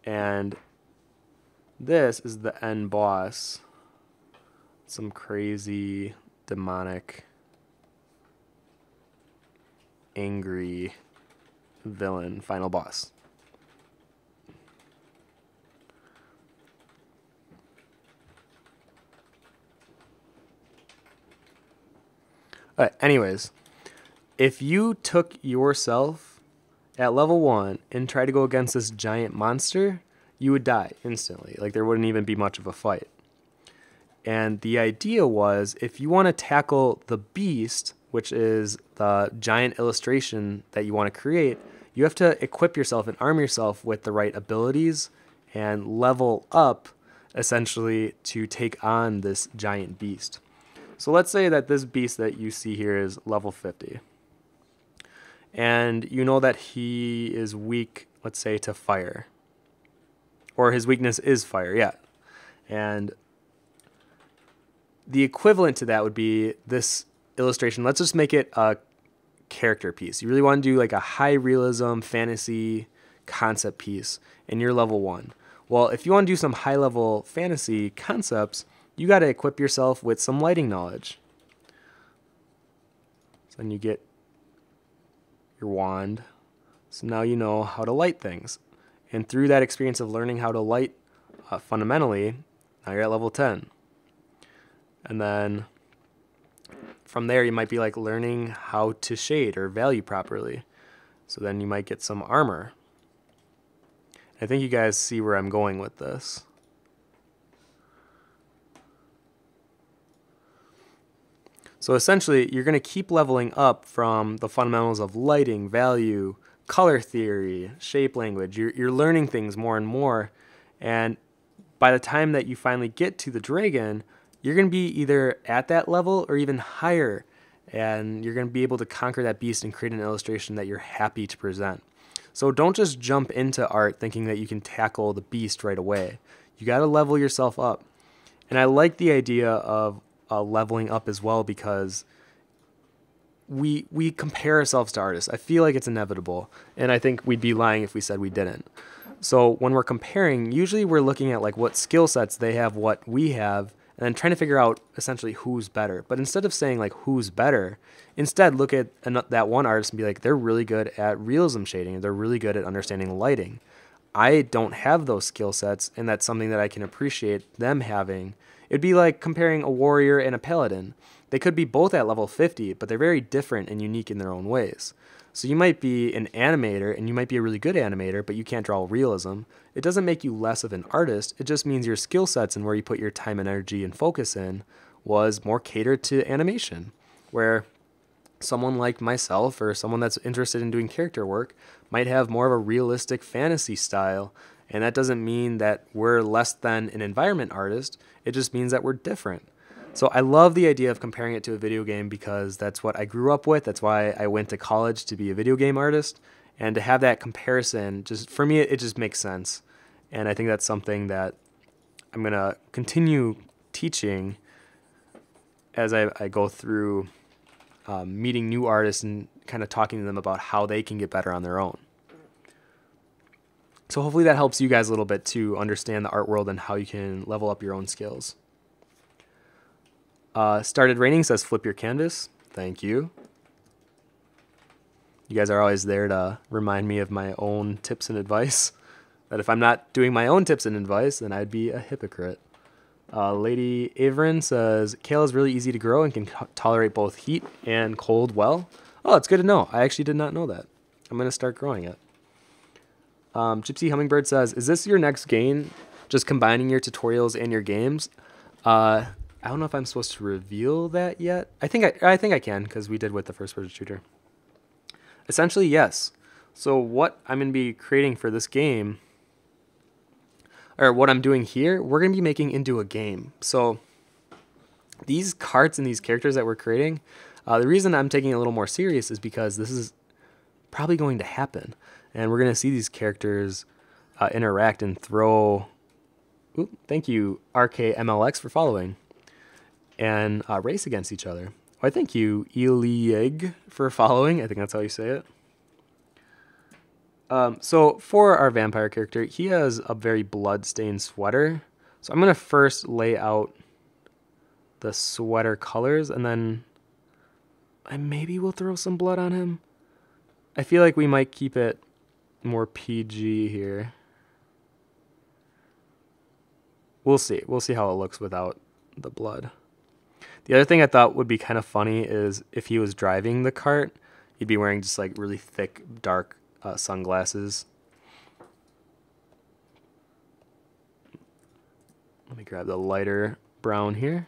[SPEAKER 1] And this is the end boss. Some crazy, demonic, angry villain final boss. Anyways, if you took yourself at level 1 and tried to go against this giant monster, you would die instantly. Like, there wouldn't even be much of a fight. And the idea was, if you want to tackle the beast, which is the giant illustration that you want to create, you have to equip yourself and arm yourself with the right abilities and level up, essentially, to take on this giant beast. So let's say that this beast that you see here is level 50. And you know that he is weak, let's say, to fire. Or his weakness is fire, yeah. And the equivalent to that would be this illustration. Let's just make it a character piece. You really want to do like a high realism fantasy concept piece, and you're level 1. Well, if you want to do some high level fantasy concepts, you got to equip yourself with some lighting knowledge. So then you get your wand. So now you know how to light things. And through that experience of learning how to light fundamentally, now you're at level 10. And then from there, you might be like learning how to shade or value properly. So then you might get some armor. I think you guys see where I'm going with this. So essentially, you're going to keep leveling up from the fundamentals of lighting, value, color theory, shape language. You're learning things more and more. And by the time that you finally get to the dragon, you're going to be either at that level or even higher. And you're going to be able to conquer that beast and create an illustration that you're happy to present. So don't just jump into art thinking that you can tackle the beast right away. You got to level yourself up. And I like the idea of leveling up as well, because we compare ourselves to artists. I feel like it's inevitable, and I think we'd be lying if we said we didn't. So when we're comparing, usually we're looking at like what skill sets they have, what we have, and then trying to figure out essentially who's better. But instead of saying like who's better, instead look at that one artist and be like, they're really good at realism shading, they're really good at understanding lighting. I don't have those skill sets, and that's something that I can appreciate them having. It'd be like comparing a warrior and a paladin. They could be both at level 50, but they're very different and unique in their own ways. So you might be an animator, and you might be a really good animator, but you can't draw realism. It doesn't make you less of an artist. It just means your skill sets and where you put your time and energy and focus in was more catered to animation, where someone like myself or someone that's interested in doing character work might have more of a realistic fantasy style. And that doesn't mean that we're less than an environment artist. It just means that we're different. So I love the idea of comparing it to a video game, because that's what I grew up with. That's why I went to college to be a video game artist. And to have that comparison, just for me, it just makes sense. And I think that's something that I'm going to continue teaching as I go through meeting new artists and kind of talking to them about how they can get better on their own. So hopefully that helps you guys a little bit to understand the art world and how you can level up your own skills. Started Raining says flip your canvas. Thank you. You guys are always there to remind me of my own tips and advice. that if I'm not doing my own tips and advice, then I'd be a hypocrite. Lady Averin says, kale is really easy to grow and can tolerate both heat and cold well. Oh, it's good to know. I actually did not know that. I'm going to start growing it. Gypsy Hummingbird says, is this your next game? Just combining your tutorials and your games? I don't know if I'm supposed to reveal that yet. I think I can, because we did with the first person shooter. Essentially, yes. So what I'm going to be creating for this game, or what I'm doing here, we're going to be making into a game. So these carts and these characters that we're creating, the reason I'm taking it a little more serious is because this is probably going to happen. And we're going to see these characters interact and throw... Ooh, thank you, RKMLX, for following. And race against each other. Why, thank you, Elieg, for following. I think that's how you say it. So for our vampire character, he has a very blood-stained sweater. So I'm going to first lay out the sweater colors, and then maybe we'll throw some blood on him. I feel like we might keep it more PG here. We'll see. We'll see how it looks without the blood. The other thing I thought would be kind of funny is if he was driving the cart, he'd be wearing just like really thick, dark sunglasses. Let me grab the lighter brown here.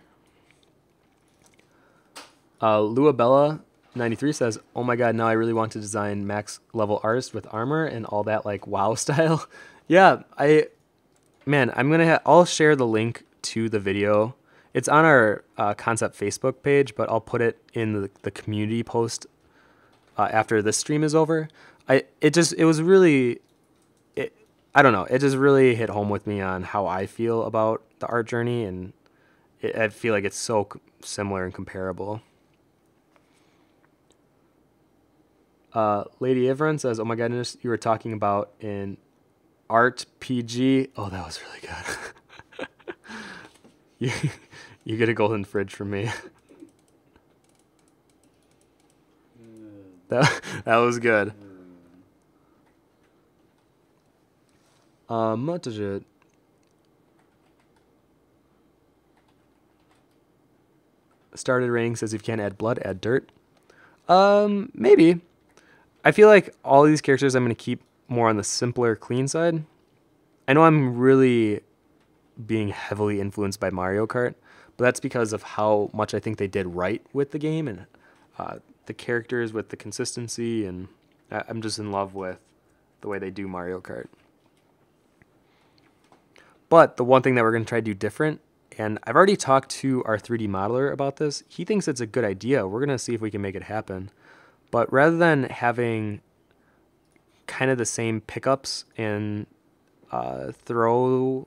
[SPEAKER 1] Luabella93 says, oh my god, now I really want to design max level artist with armor and all that like WoW style. Yeah, I'll share the link to the video. It's on our concept Facebook page, but I'll put it in the community post after this stream is over. I don't know. It just really hit home with me on how I feel about the art journey, and I feel like it's so similar and comparable. Lady Ivron says, oh my goodness, you were talking about in art PG. Oh, that was really good. You get a golden fridge from me. That was good. What is it? Started raining says if you can't add blood, add dirt. Maybe. I feel like all these characters I'm going to keep more on the simpler, clean side. I know I'm really being heavily influenced by Mario Kart, but that's because of how much I think they did right with the game and the characters with the consistency, and I'm just in love with the way they do Mario Kart. But the one thing that we're going to try to do different, and I've already talked to our 3D modeler about this, he thinks it's a good idea. We're going to see if we can make it happen. But rather than having kind of the same pickups and throw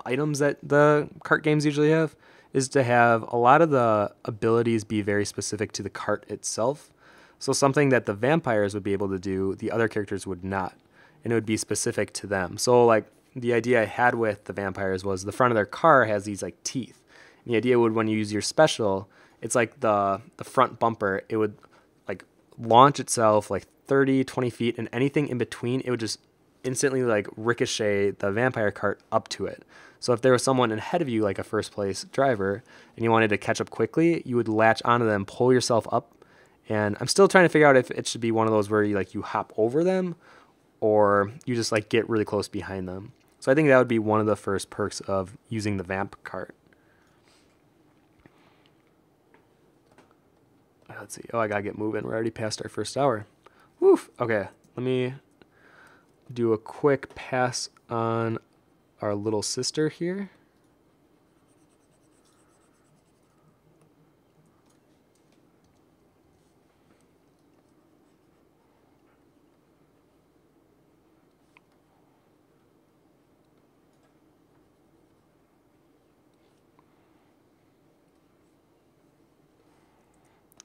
[SPEAKER 1] items that the kart games usually have, is to have a lot of the abilities be very specific to the kart itself. So something that the vampires would be able to do, the other characters would not. And it would be specific to them. So like the idea I had with the vampires was the front of their car has these like teeth. And the idea would, when you use your special, it's like the front bumper, it would like launch itself like 30, 20 feet, and anything in between, it would just instantly like ricochet the vampire cart up to it. So if there was someone ahead of you, like a first place driver, and you wanted to catch up quickly, you would latch onto them, pull yourself up. And I'm still trying to figure out if it should be one of those where you hop over them, or you just like get really close behind them. So I think that would be one of the first perks of using the Vamp Kart. Let's see. Oh, I gotta get moving. We're already past our first hour. Woof. Okay, let me do a quick pass on our little sister here.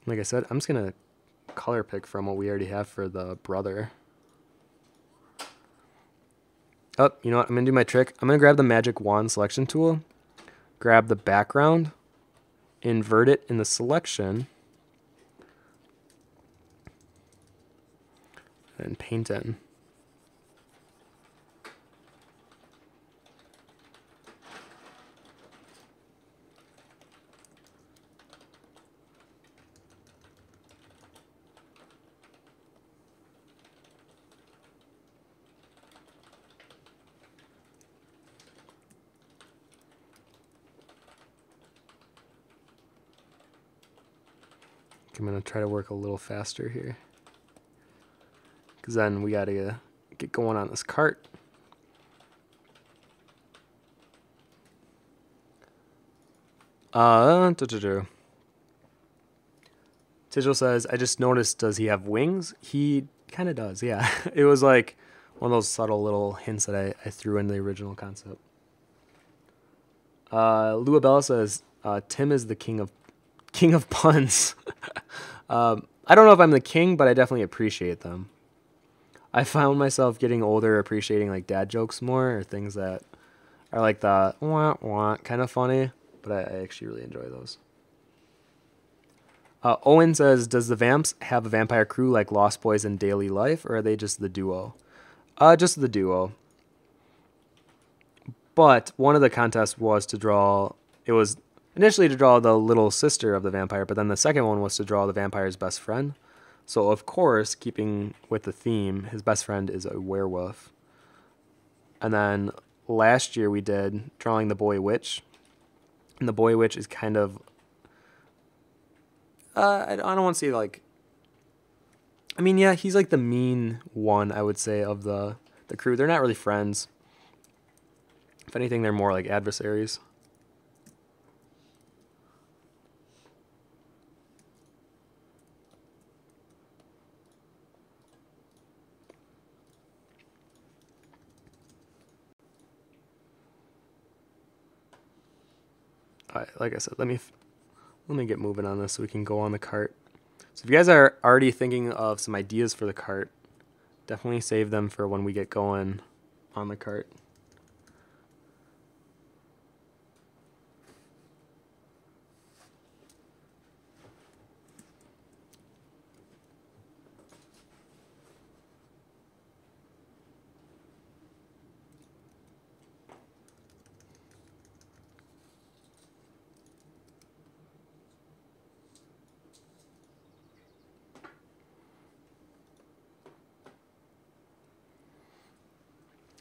[SPEAKER 1] Like I said, I'm just going to color pick from what we already have for the brother. Oh, you know what? I'm going to do my trick. I'm going to grab the magic wand selection tool, grab the background, invert it in the selection, and paint in. I'm going to try to work a little faster here. Because then we got to get going on this cart. Tigil says, I just noticed, does he have wings? He kind of does, yeah. It was like one of those subtle little hints that I threw in the original concept. Luabella says, Tim is the king of puns. I don't know if I'm the king, but I definitely appreciate them. I found myself getting older appreciating like dad jokes more, or things that are like the wah wah kind of funny, but I actually really enjoy those. Owen says, does the Vamps have a vampire crew like Lost Boys in daily life, or are they just the duo? Just the duo. But one of the contests was to draw, it was initially to draw the little sister of the vampire, but then the second one was to draw the vampire's best friend. So, of course, keeping with the theme, his best friend is a werewolf. And then last year we did drawing the boy witch. And the boy witch is kind of, I don't want to say like, I mean, yeah, he's like the mean one, I would say, of the crew. They're not really friends. If anything, they're more like adversaries. All right, like I said, let me get moving on this so we can go on the cart. So if you guys are already thinking of some ideas for the cart, definitely save them for when we get going on the cart.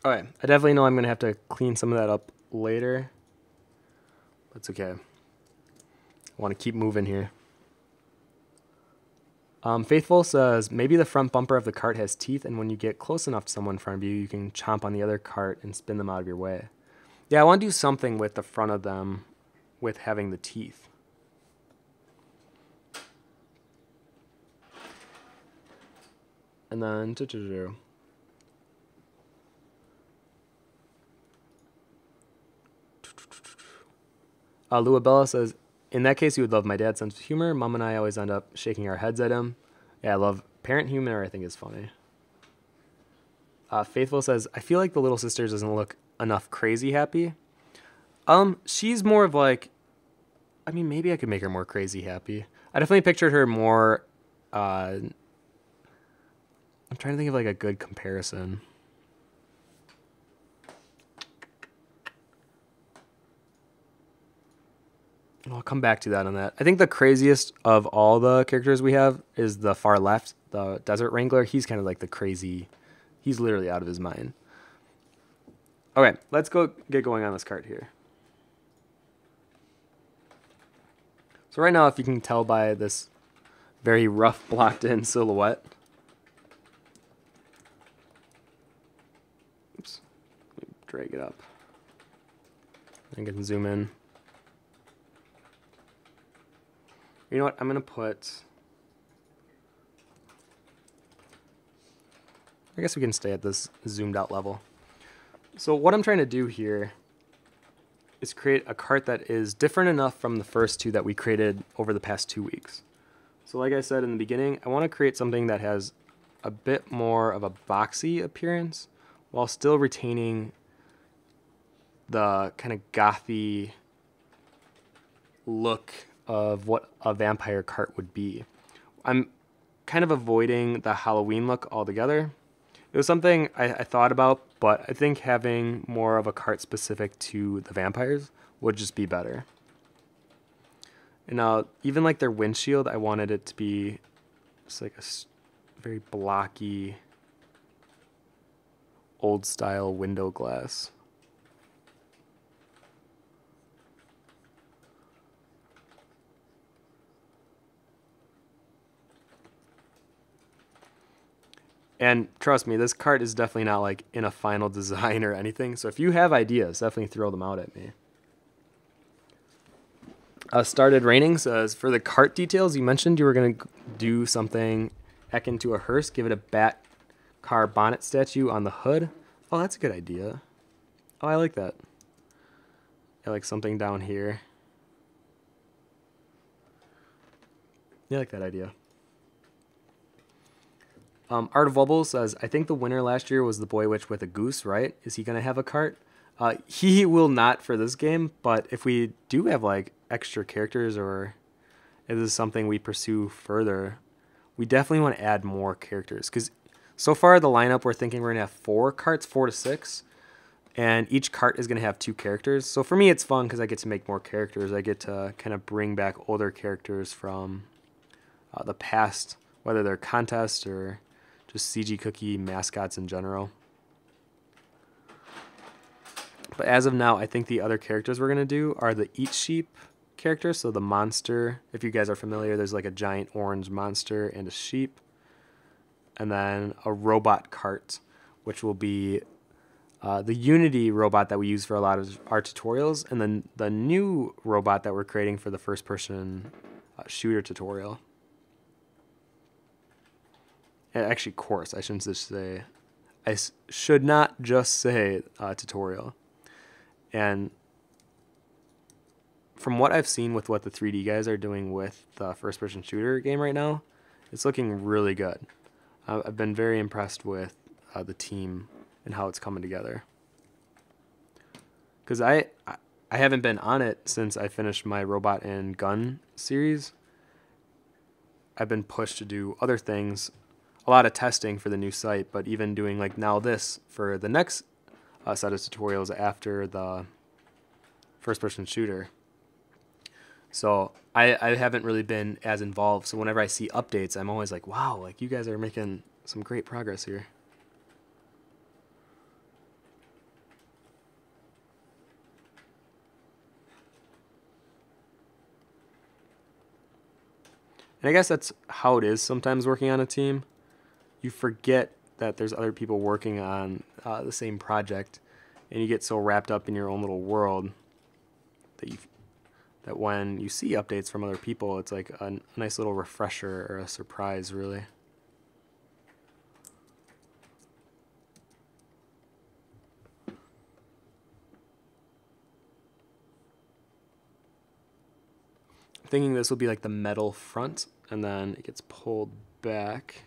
[SPEAKER 1] All right, I definitely know I'm going to have to clean some of that up later. That's okay. I want to keep moving here. Faithful says, maybe the front bumper of the cart has teeth, and when you get close enough to someone in front of you, you can chomp on the other cart and spin them out of your way. Yeah, I want to do something with the front of them with having the teeth. And then... Luabella says, in that case, you would love my dad's sense of humor. Mom and I always end up shaking our heads at him. Yeah, I love parent humor. I think is funny. Faithful says, I feel like the little sister doesn't look enough crazy happy. She's more of like, I mean, maybe I could make her more crazy happy. I definitely pictured her more, I'm trying to think of like a good comparison. I'll come back to that on that. I think the craziest of all the characters we have is the far left, the Desert Wrangler. He's kind of like the crazy, he's literally out of his mind. Okay, let's go get going on this cart here. So right now, if you can tell by this very rough blocked in silhouette. Oops, let me drag it up. I can zoom in. You know what? I'm going to put... I guess we can stay at this zoomed out level. So what I'm trying to do here is create a cart that is different enough from the first two that we created over the past 2 weeks. So like I said in the beginning, I want to create something that has a bit more of a boxy appearance while still retaining the kind of gothy look of what a vampire cart would be. I'm kind of avoiding the Halloween look altogether. It was something I thought about, but I think having more of a cart specific to the vampires would just be better. And now, even like their windshield, I wanted it to be just like a very blocky, old style window glass. And trust me, this cart is definitely not like in a final design or anything. So if you have ideas, definitely throw them out at me. Started Raining says, for the cart details, you mentioned you were going to do something akin to a hearse, give it a bat car bonnet statue on the hood. Oh, that's a good idea. Oh, I like that. I like something down here. Yeah, I like that idea. Art of Wubbles says, I think the winner last year was the boy witch with a goose, right? Is he going to have a cart? He will not for this game, but if we do have like extra characters or if this is something we pursue further, we definitely want to add more characters. Because so far the lineup, we're thinking we're going to have 4 carts, 4 to 6. And each cart is going to have 2 characters. So for me, it's fun because I get to make more characters. I get to kind of bring back older characters from the past, whether they're contests or just CG Cookie mascots in general. But as of now, I think the other characters we're going to do are the Eat Sheep characters. So the monster, if you guys are familiar, there's like a giant orange monster and a sheep. And then a robot cart, which will be the Unity robot that we use for a lot of our tutorials. And then the new robot that we're creating for the first-person shooter tutorial. Actually, course. I shouldn't just say. I should not just say tutorial. And from what I've seen with what the 3D guys are doing with the first-person shooter game right now, it's looking really good. I've been very impressed with the team and how it's coming together. Because I haven't been on it since I finished my Robot and Gun series. I've been pushed to do other things, a lot of testing for the new site, but even doing like now this for the next set of tutorials after the first-person shooter. So I haven't really been as involved. So whenever I see updates, I'm always like, wow, like you guys are making some great progress here. And I guess that's how it is sometimes working on a team. You forget that there's other people working on the same project, and you get so wrapped up in your own little world that when you see updates from other people, it's like a nice little refresher or a surprise, really. I'm thinking this will be like the metal front, and then it gets pulled back.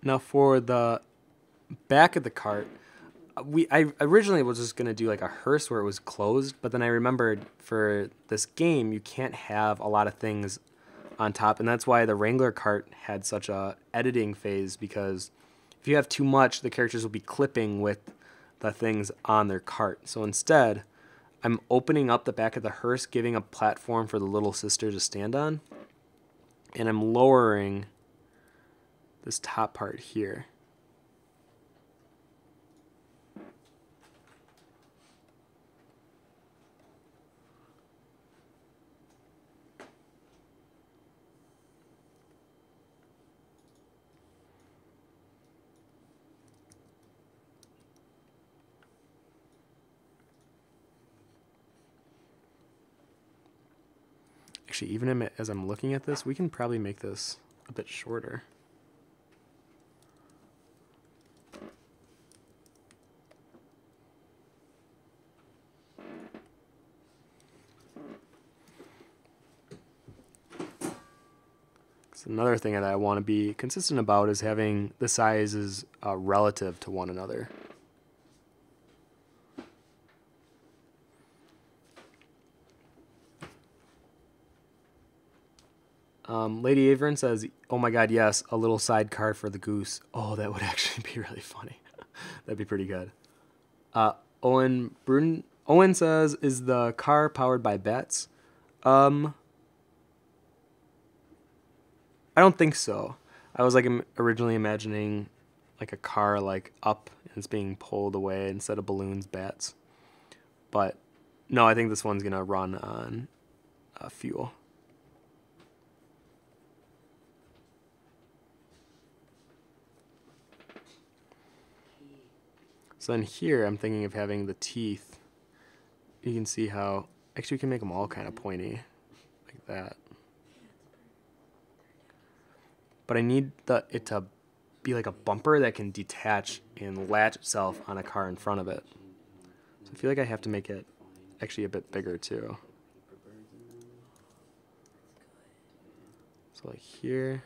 [SPEAKER 1] Now for the back of the cart, I originally was just gonna do like a hearse where it was closed, but then I remembered for this game you can't have a lot of things on top, and that's why the Wrangler cart had such a editing phase, because if you have too much, the characters will be clipping with the things on their cart. So instead, I'm opening up the back of the hearse, giving a platform for the little sister to stand on, and I'm lowering this top part here. Actually, even as I'm looking at this, we can probably make this a bit shorter. Another thing that I want to be consistent about is having the sizes relative to one another. Lady Averin says, oh my god, yes, a little sidecar for the goose. Oh, that would actually be really funny. That'd be pretty good. Owen says, is the car powered by bats? I don't think so. I was like originally imagining like a car like up and it's being pulled away instead of balloons, bats. But no, I think this one's gonna run on fuel. So in here, I'm thinking of having the teeth. You can see how, actually we can make them all kind of pointy, like that. But I need it to be like a bumper that can detach and latch itself on a car in front of it. So I feel like I have to make it actually a bit bigger too. So like here.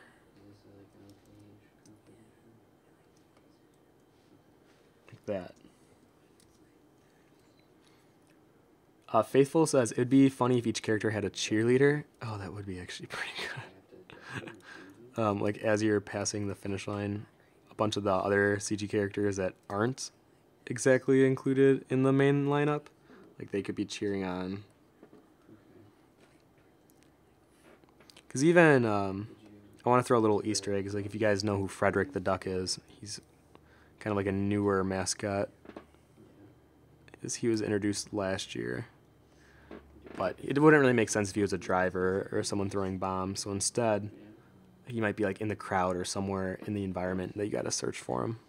[SPEAKER 1] Like that. Faithful says, it'd be funny if each character had a cheerleader. Oh, that would be actually pretty good. Like as you're passing the finish line, a bunch of the other CG characters that aren't exactly included in the main lineup, like they could be cheering on. Because even, I want to throw a little Easter eggs. Like if you guys know who Frederick the Duck is, he's kind of like a newer mascot. He was introduced last year. But it wouldn't really make sense if he was a driver or someone throwing bombs. So instead, he might be like in the crowd or somewhere in the environment that you got to search for him.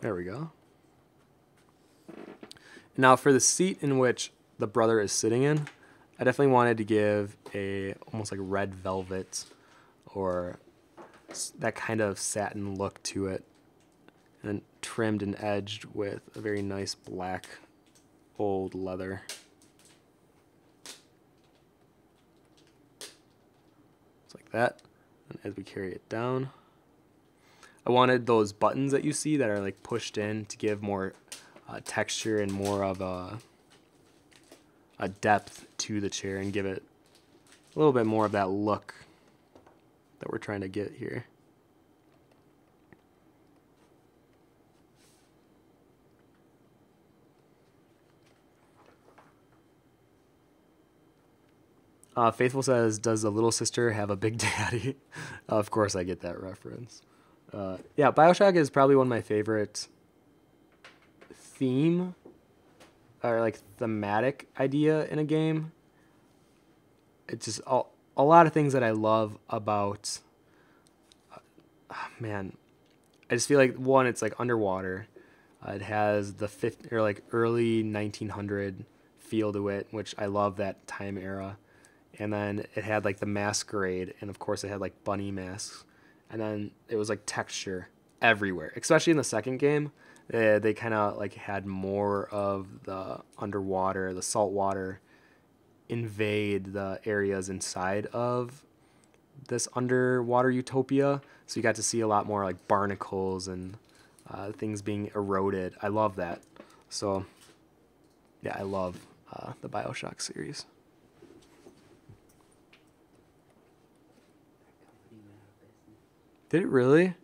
[SPEAKER 1] There we go. Now for the seat in which the brother is sitting in, I definitely wanted to give a almost like red velvet or that kind of satin look to it, and trimmed and edged with a very nice black old leather. It's like that. And as we carry it down, I wanted those buttons that you see that are like pushed in to give more texture and more of a depth to the chair and give it a little bit more of that look that we're trying to get here. Faithful says, does the little sister have a big daddy? Of course I get that reference. Yeah, Bioshock is probably one of my favorite theme or like thematic idea in a game. It's just a lot of things that I love about, man, I just feel like one, it's like underwater. It has the early 1900 feel to it, which I love that time era. And then it had like the masquerade, and of course it had like bunny masks. And then it was like texture everywhere, especially in the second game. They kind of like had more of the underwater, the salt water invade the areas inside of this underwater utopia. So you got to see a lot more like barnacles and things being eroded. I love that. So yeah, I love the Bioshock series. Did it really?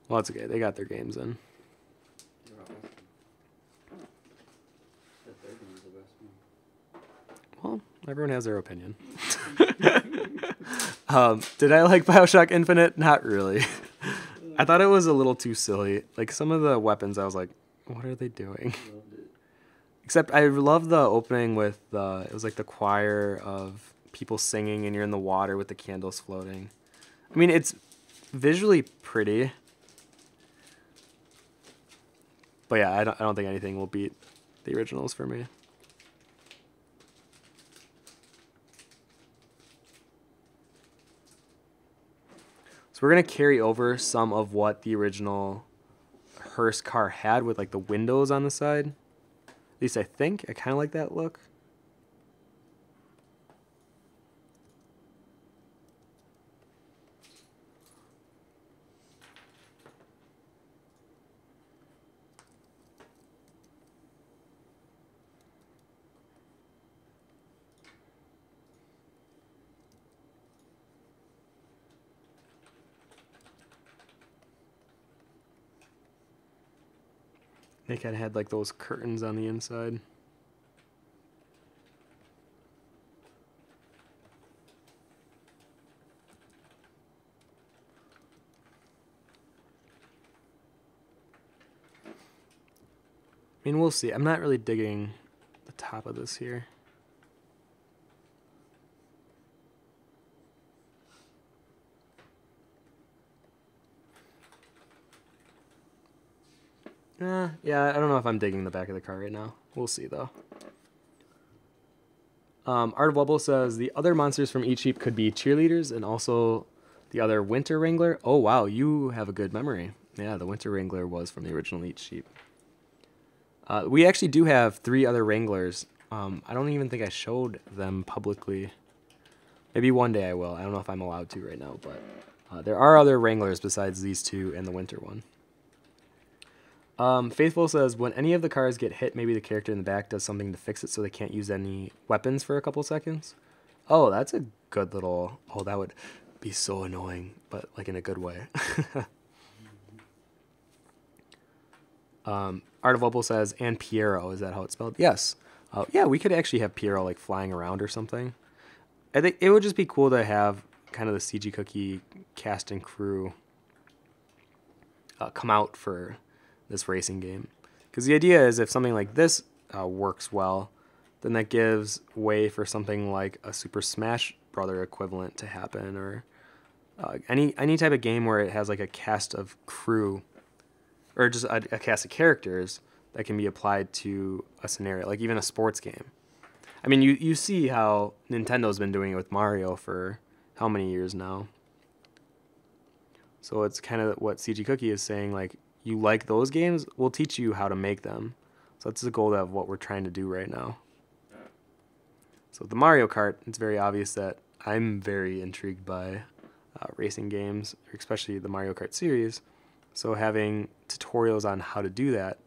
[SPEAKER 1] Well, that's okay. They got their games in. Well, everyone has their opinion. Did I like Bioshock Infinite? Not really. I thought it was a little too silly. Like some of the weapons, I was like, what are they doing? Except I love the opening with it was like the choir of people singing and you're in the water with the candles floating. I mean, it's visually pretty. But yeah, I don't think anything will beat the originals for me. So we're going to carry over some of what the original hearse car had with like the windows on the side. At least I think. I kind of like that look. They kind of had like those curtains on the inside. I mean, we'll see. I'm not really digging the top of this here. Yeah, I don't know if I'm digging the back of the car right now. We'll see, though. Art of Wubble says, the other monsters from each sheep could be cheerleaders and also the other Winter Wrangler. Oh, wow, you have a good memory. Yeah, the Winter Wrangler was from the original Each Sheep. We actually do have 3 other Wranglers. I don't even think I showed them publicly. Maybe one day I will. I don't know if I'm allowed to right now, but there are other Wranglers besides these 2 and the winter one. Faithful says, when any of the cars get hit, maybe the character in the back does something to fix it so they can't use any weapons for a couple seconds. Oh, that's a good little... Oh, that would be so annoying, but like in a good way. Art of Wubble says, and Piero, is that how it's spelled? Yes. Yeah, we could actually have Piero like flying around or something. I think it would just be cool to have kind of the CG Cookie cast and crew come out for this racing game. Because the idea is if something like this works well, then that gives way for something like a Super Smash Brother equivalent to happen, or any type of game where it has like a cast of crew, or just a cast of characters that can be applied to a scenario, like even a sports game. I mean, you see how Nintendo's been doing it with Mario for how many years now. So it's kind of what CG Cookie is saying, like, you like those games, we'll teach you how to make them. So that's the goal of what we're trying to do right now. So the Mario Kart, it's very obvious that I'm very intrigued by racing games, especially the Mario Kart series. So having tutorials on how to do that,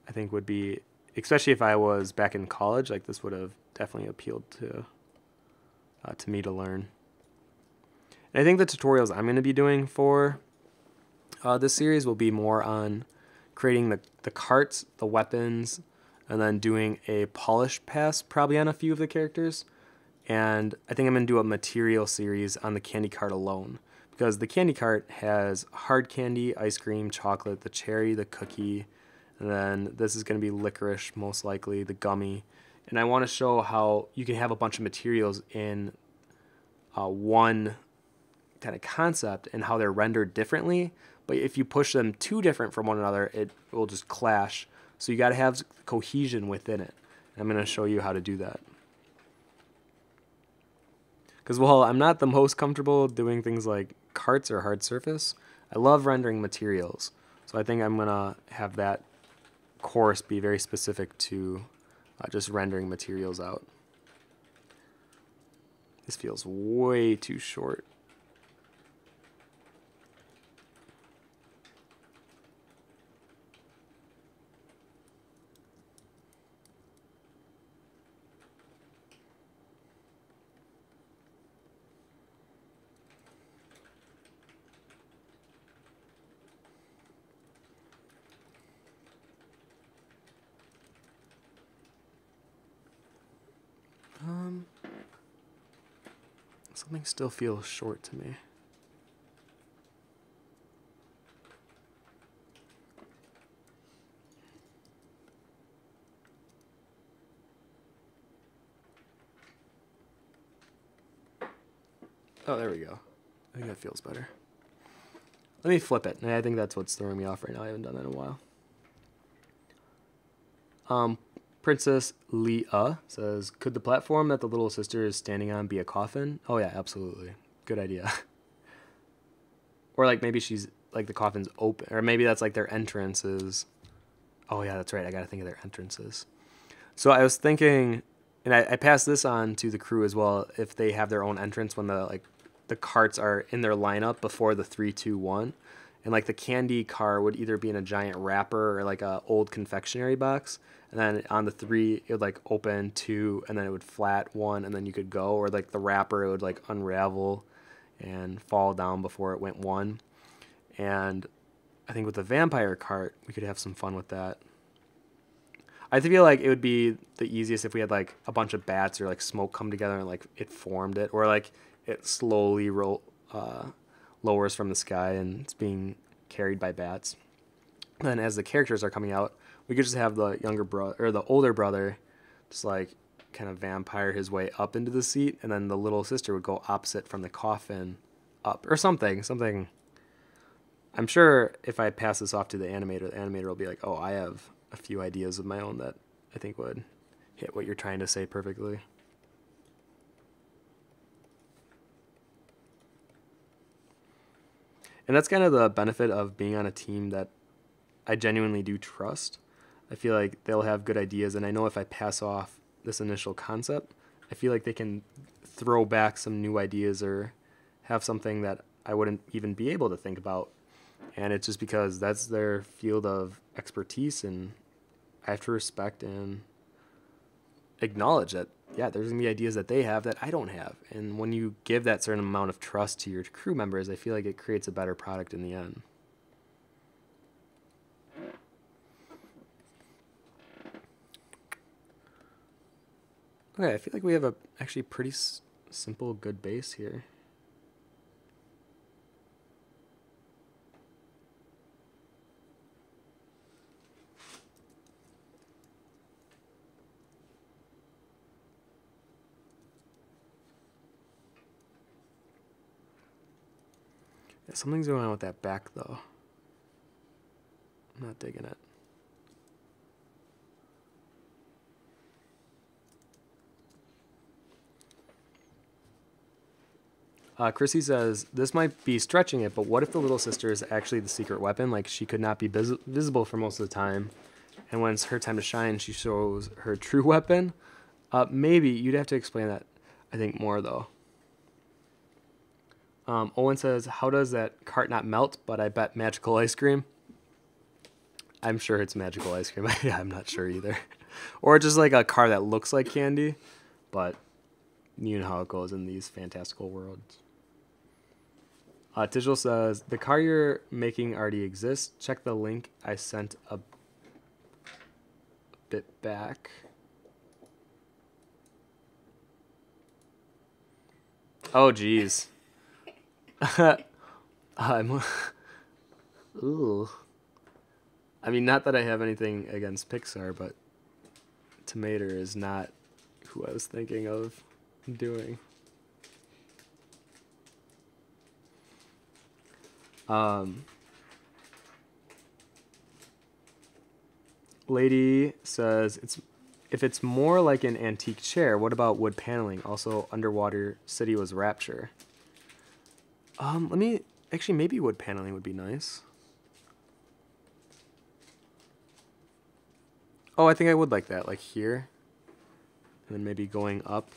[SPEAKER 1] I think would be, especially if I was back in college, like this would have definitely appealed to me to learn. And I think the tutorials I'm going to be doing for this series will be more on creating the carts, the weapons, and then doing a polish pass probably on a few of the characters. And I think I'm going to do a material series on the candy cart alone, because the candy cart has hard candy, ice cream, chocolate, the cherry, the cookie, and then this is going to be licorice, most likely, the gummy. And I want to show how you can have a bunch of materials in one kind of concept and how they're rendered differently. But if you push them too different from one another, it will just clash. So you got to have cohesion within it. I'm going to show you how to do that. Because, well, I'm not the most comfortable doing things like carts or hard surface. I love rendering materials. So I think I'm going to have that course be very specific to just rendering materials out. This feels way too short. Something still feels short to me. Oh, there we go. I think that feels better. Let me flip it. I think that's what's throwing me off right now. I haven't done that in a while. Princess Leah says, could the platform that the little sister is standing on be a coffin? Oh yeah, absolutely. Good idea. Or like maybe she's like the coffin's open, or maybe that's like their entrances. Oh yeah, that's right. I got to think of their entrances. So I was thinking, and I passed this on to the crew as well, if they have their own entrance when the carts are in their lineup before the 3, 2, 1. And like the candy car would either be in a giant wrapper or like a old confectionery box. And then on the 3, it would like open 2, and then it would flat 1, and then you could go. Or like the wrapper, it would like unravel and fall down before it went 1. And I think with the vampire cart, we could have some fun with that. I feel like it would be the easiest if we had like a bunch of bats or like smoke come together and like it formed it, or like it slowly lowers from the sky and it's being carried by bats. And then as the characters are coming out, we could just have the younger brother or the older brother just like kind of vampire his way up into the seat, and then the little sister would go opposite from the coffin up or something. I'm sure if I pass this off to the animator will be like, oh, I have a few ideas of my own that I think would hit what you're trying to say perfectly. And that's kind of the benefit of being on a team that I genuinely do trust. I feel like they'll have good ideas, and I know if I pass off this initial concept, I feel like they can throw back some new ideas or have something that I wouldn't even be able to think about. And it's just because that's their field of expertise, and I have to respect and acknowledge that, yeah, there's going to be ideas that they have that I don't have. And when you give that certain amount of trust to your crew members, I feel like it creates a better product in the end. Okay, I feel like we have a actually pretty simple, good base here. Yeah, something's going on with that back, though. I'm not digging it. Chrissy says, this might be stretching it, but what if the little sister is actually the secret weapon? Like, she could not be visible for most of the time, and when it's her time to shine, she shows her true weapon? Maybe. You'd have to explain that, I think, more, though. Owen says, how does that cart not melt? But I bet magical ice cream. I'm sure it's magical ice cream. Yeah, I'm not sure either. Or just like a car that looks like candy, but you know how it goes in these fantastical worlds. Digital says, the car you're making already exists. Check the link I sent a bit back. Oh, geez. Ooh. I mean, not that I have anything against Pixar, but Tomato is not who I was thinking of doing. Lady says, if it's more like an antique chair, what about wood paneling? Also, Underwater City was Rapture. Actually, maybe wood paneling would be nice. Oh, I think I would like that, like here. And then maybe going up.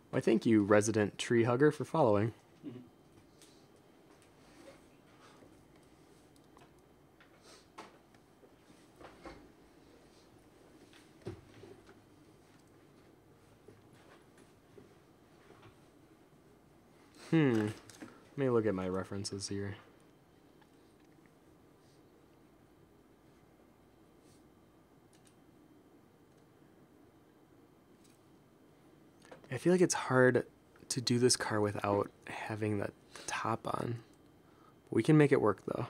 [SPEAKER 1] Why, thank you, resident tree hugger, for following. Let me look at my references here. I feel like it's hard to do this car without having the top on. We can make it work, though.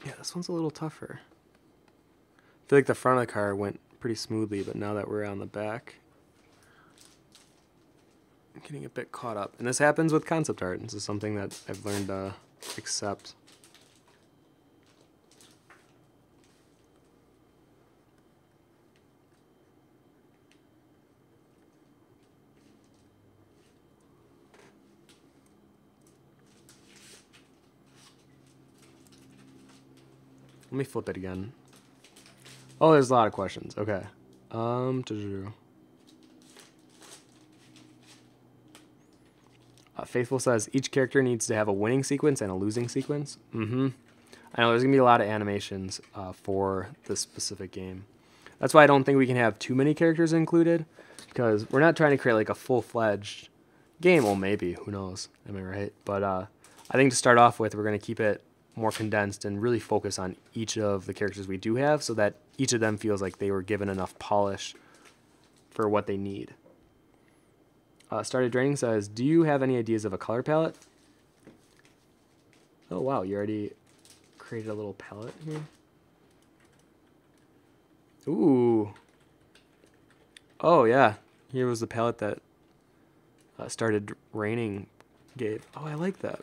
[SPEAKER 1] Yeah, this one's a little tougher. I feel like the front of the car went pretty smoothly, but now that we're on the back, I'm getting a bit caught up. And this happens with concept art. This is something that I've learned to accept. Let me flip it again. Oh, there's a lot of questions. Okay. Faithful says each character needs to have a winning sequence and a losing sequence. I know there's gonna be a lot of animations for this specific game. That's why I don't think we can have too many characters included, because we're not trying to create like a full-fledged game. Well, maybe, who knows? Am I right? But I think to start off with, we're gonna keep it more condensed and really focus on each of the characters we do have, so that each of them feels like they were given enough polish for what they need. Started Draining says, do you have any ideas of a color palette? Oh wow, you already created a little palette here. Ooh. Oh yeah, here was the palette that Started Raining gave. Oh, I like that.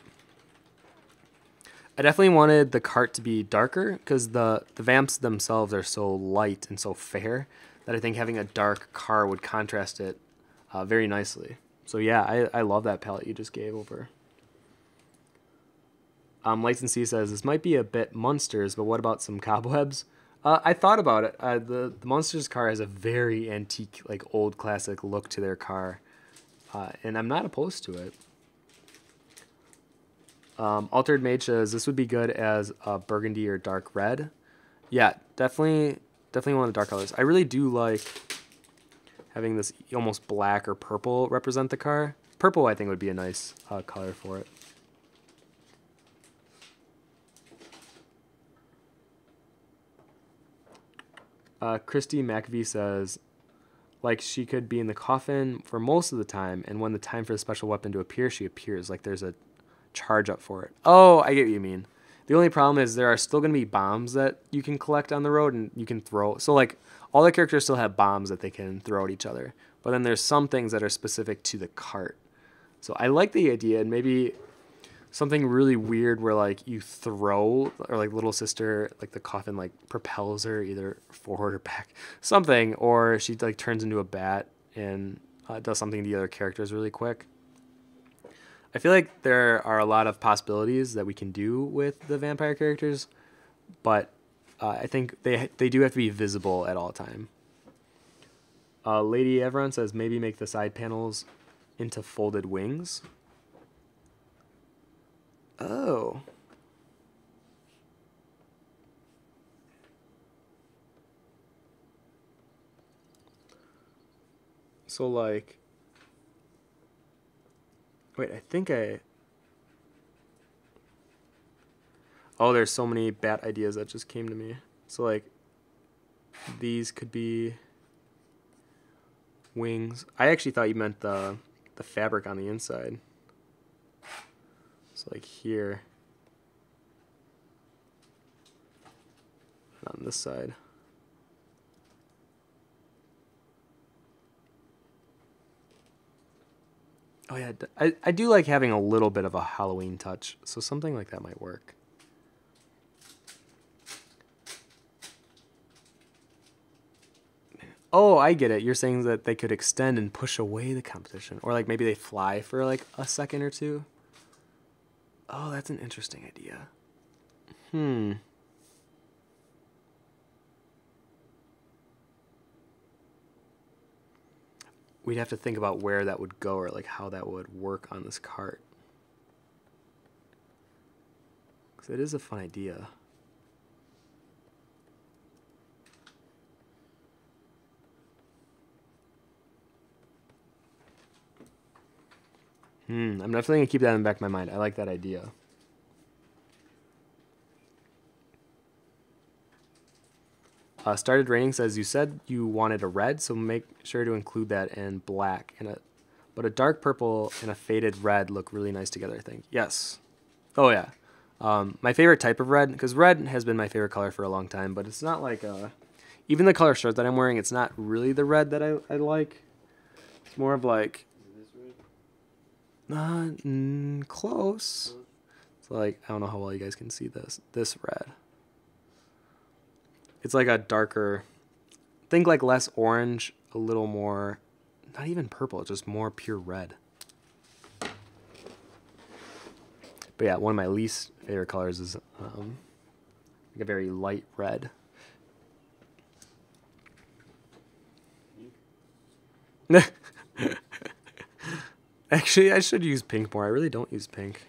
[SPEAKER 1] I definitely wanted the cart to be darker, because the vamps themselves are so light and so fair that I think having a dark car would contrast it very nicely. So yeah, I love that palette you just gave over. Lights and Sea says, this might be a bit Munsters, but what about some cobwebs? I thought about it. The Munsters car has a very antique, like old classic look to their car, and I'm not opposed to it. Altered Mage says, this would be good as a burgundy or dark red. Yeah, definitely one of the dark colors. I really do like having this almost black or purple represent the car. Purple, I think, would be a nice color for it. Christy McAvee says, like she could be in the coffin for most of the time, and when the time for the special weapon to appear, she appears. Like there's a charge up for it. Oh, I get what you mean. The only problem is there are still going to be bombs that you can collect on the road and you can throw. So like all the characters still have bombs that they can throw at each other. But then there's some things that are specific to the cart. So I like the idea, and maybe something really weird where like you throw, or like little sister, like the coffin like propels her either forward or back, something, or she like turns into a bat and does something to the other characters really quick. I feel like there are a lot of possibilities that we can do with the vampire characters, but I think they do have to be visible at all time. Lady Everon says maybe make the side panels into folded wings. Oh. So like, wait, I think oh, there's so many bat ideas that just came to me. So like, these could be wings. I actually thought you meant the fabric on the inside. So like here, and on this side. Oh yeah, I do like having a little bit of a Halloween touch, so something like that might work. Oh, I get it. You're saying that they could extend and push away the competition, or like maybe they fly for like a second or two. Oh, that's an interesting idea. We'd have to think about where that would go, or like how that would work on this cart. Because it is a fun idea. I'm definitely going to keep that in the back of my mind. I like that idea. Started Raining says, you said you wanted a red, so make sure to include that in black. But a dark purple and a faded red look really nice together, I think. Yes. Oh, yeah. My favorite type of red, because red has been my favorite color for a long time, but it's not like... even the color shirt that I'm wearing, it's not really the red that I like. It's more of like... close. It's like, I don't know how well you guys can see this red. It's like a darker, think like less orange, a little more, not even purple, just more pure red. But yeah, one of my least favorite colors is like a very light red. Actually, I should use pink more. I really don't use pink.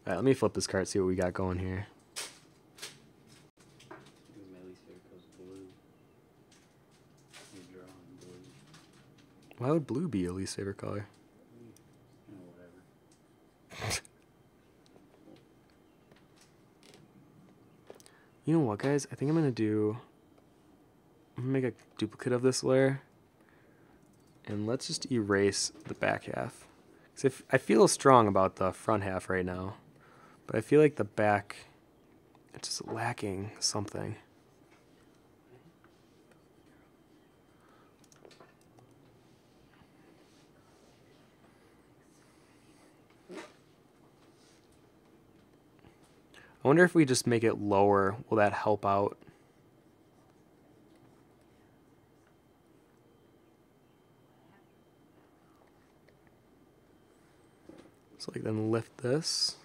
[SPEAKER 1] All right, let me flip this cart, see what we got going here. Why would blue be your least favorite color? You know what, guys? I think I'm gonna make a duplicate of this layer, and let's just erase the back half. Because I feel strong about the front half right now, but I feel like the back, it's just lacking something. I wonder if we just make it lower, will that help out? So like then lift this.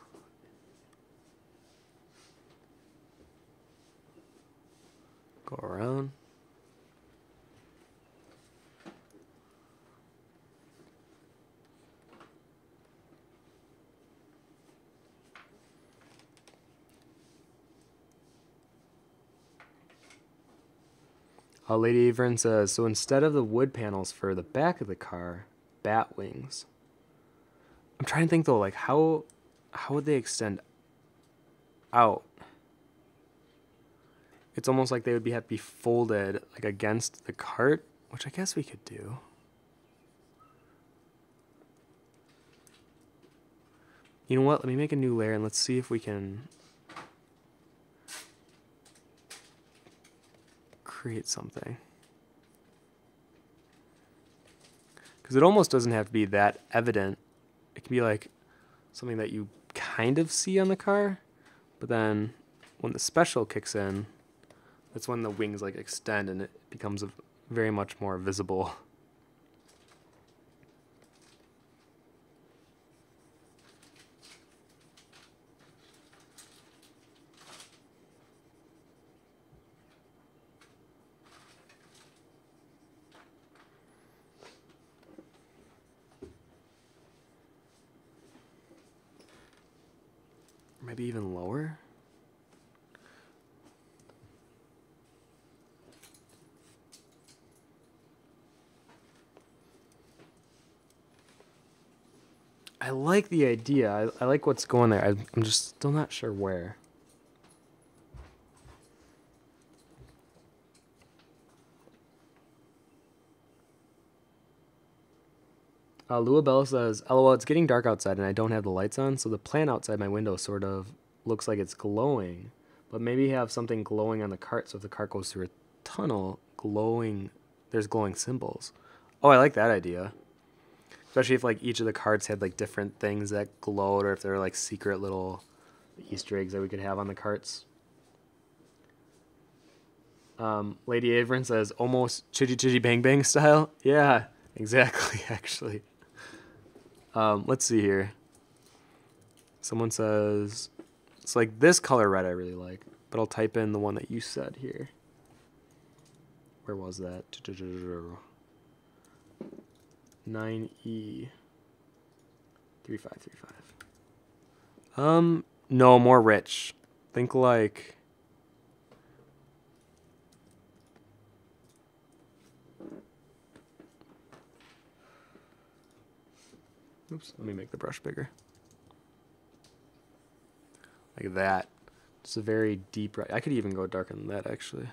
[SPEAKER 1] Go around. Lady Avern says, so instead of the wood panels for the back of the car, bat wings. I'm trying to think though, like how would they extend out? It's almost like they would have to be folded like against the cart, which I guess we could do. You know what? Let me make a new layer and let's see if we can create something. Because it almost doesn't have to be that evident. It can be like something that you kind of see on the car, but then when the special kicks in, that's when the wings like extend and it becomes very much more visible. Maybe even lower. I like the idea. I like what's going there. I'm just still not sure where. Luabella says, LOL, it's getting dark outside and I don't have the lights on, so the plant outside my window sort of looks like it's glowing. But maybe have something glowing on the cart, so if the cart goes through a tunnel, there's glowing symbols. Oh, I like that idea. Especially if like each of the carts had like different things that glowed, or if there were like secret little Easter eggs that we could have on the carts. Lady Averin says, almost Chitty Chitty Bang Bang style. Yeah, exactly, actually. Let's see here. Someone says, it's like this color red I really like, but I'll type in the one that you said here. Where was that? 9E 3535. No, more rich. Think like oops, let me make the brush bigger. Like that. It's a very deep red. I could even go darker than that actually.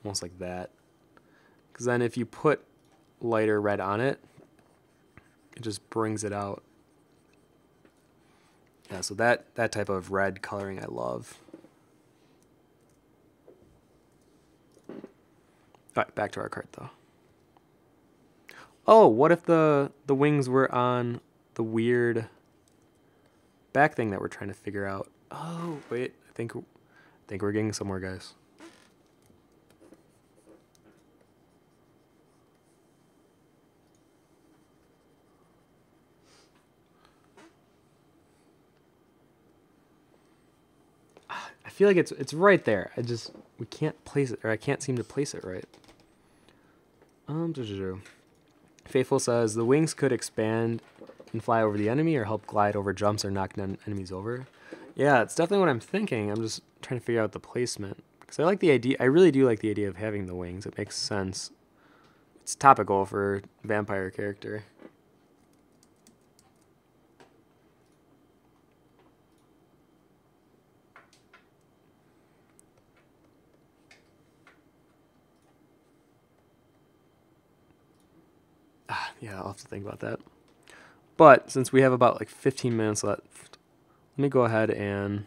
[SPEAKER 1] Almost like that. Because then if you put lighter red on it, it just brings it out. Yeah, so that type of red coloring I love. All right, back to our cart though. Oh, what if the wings were on the weird back thing that we're trying to figure out? Oh, wait, I think we're getting somewhere, guys. feel like it's right there. We can't place it, or I can't seem to place it right. Faithful says the wings could expand and fly over the enemy, or help glide over jumps or knock enemies over. Yeah, it's definitely what I'm thinking. I'm just trying to figure out the placement because I like the idea. I really do like the idea of having the wings. It makes sense. It's topical for vampire character. Yeah, I'll have to think about that. But since we have about like 15 minutes left, let me go ahead and...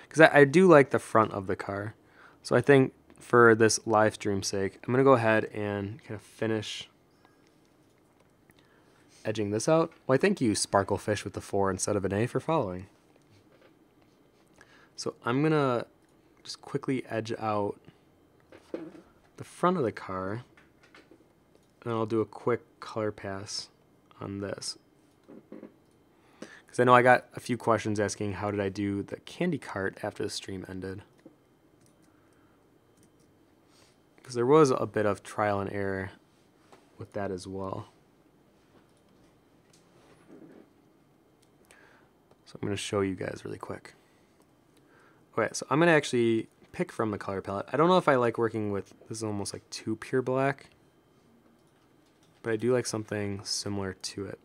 [SPEAKER 1] Because I do like the front of the car. So I think for this live stream sake, I'm going to go ahead and kind of finish edging this out. Well, I thank you, Sparklefish, with the 4 instead of an A for following. So I'm going to just quickly edge out the front of the car. And I'll do a quick color pass on this. Because I know I got a few questions asking how did I do the candy cart after the stream ended. Because there was a bit of trial and error with that as well. So I'm going to show you guys really quick. Okay, so I'm going to actually pick from the color palette. I don't know if I like working with, this is almost like too pure black. But I do like something similar to it.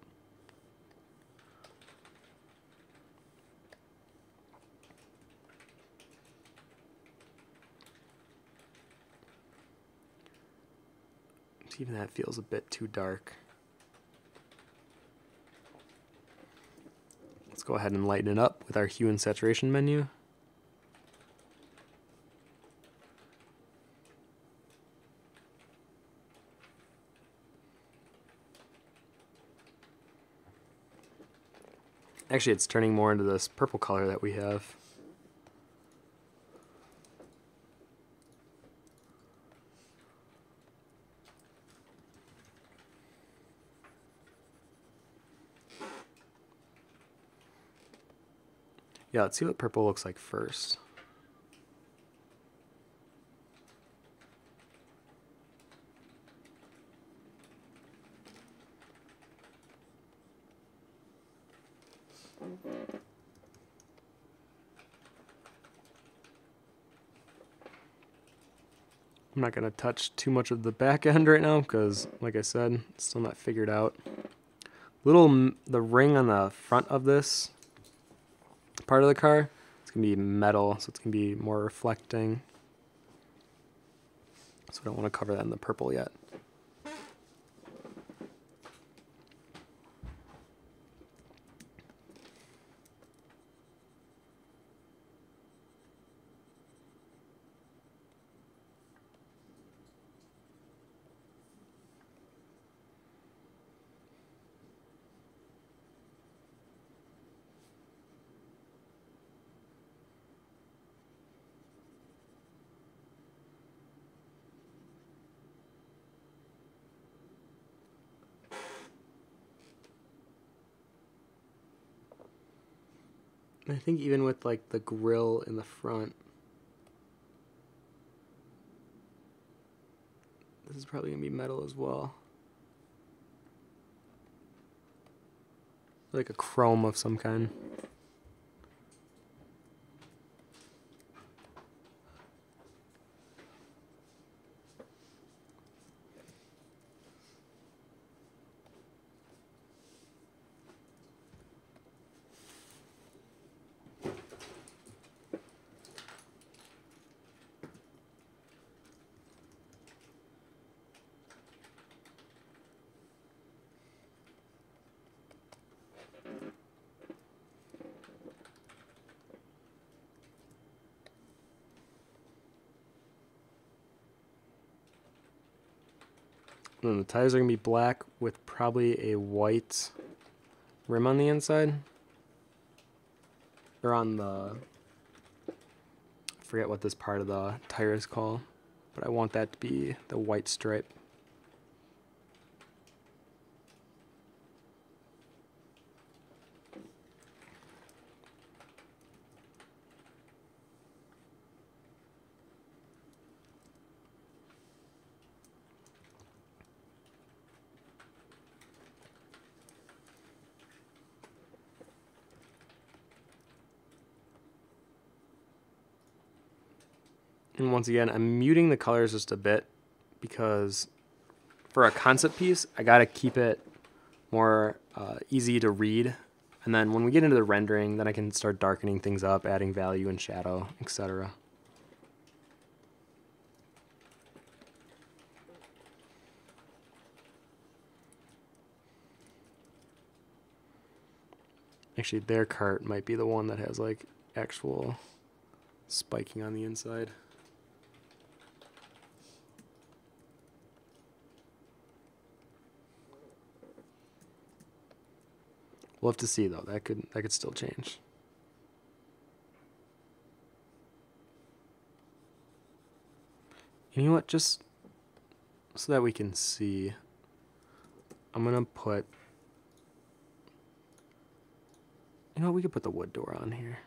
[SPEAKER 1] Even that feels a bit too dark. Let's go ahead and lighten it up with our hue and saturation menu. Actually, it's turning more into this purple color that we have. Yeah, let's see what purple looks like first. I'm not going to touch too much of the back end right now because, like I said, it's still not figured out. The ring on the front of this part of the car, it's going to be metal, so it's going to be more reflecting. So I don't want to cover that in the purple yet. I think even with like the grill in the front, this is probably going to be metal as well. Like a chrome of some kind. And then the tires are going to be black with probably a white rim on the inside. Or on the... I forget what this part of the tire is called. But I want that to be the white stripe. And once again, I'm muting the colors just a bit because for a concept piece, I got to keep it more easy to read. And then when we get into the rendering, then I can start darkening things up, adding value and shadow, etc. Actually, their cart might be the one that has like actual spiking on the inside. We'll have to see though. That could still change. You know what? Just so that we can see, I'm gonna put. You know what? We could put the wood door on here.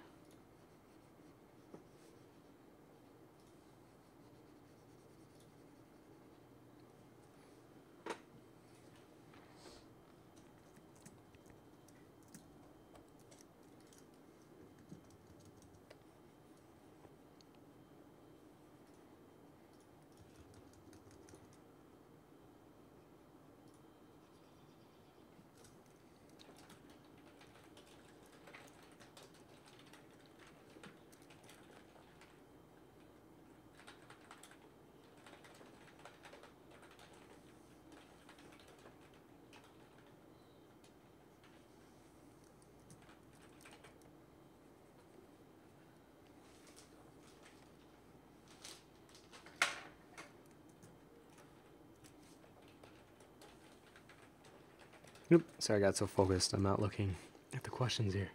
[SPEAKER 1] Nope. Sorry, I got so focused. I'm not looking at the questions here.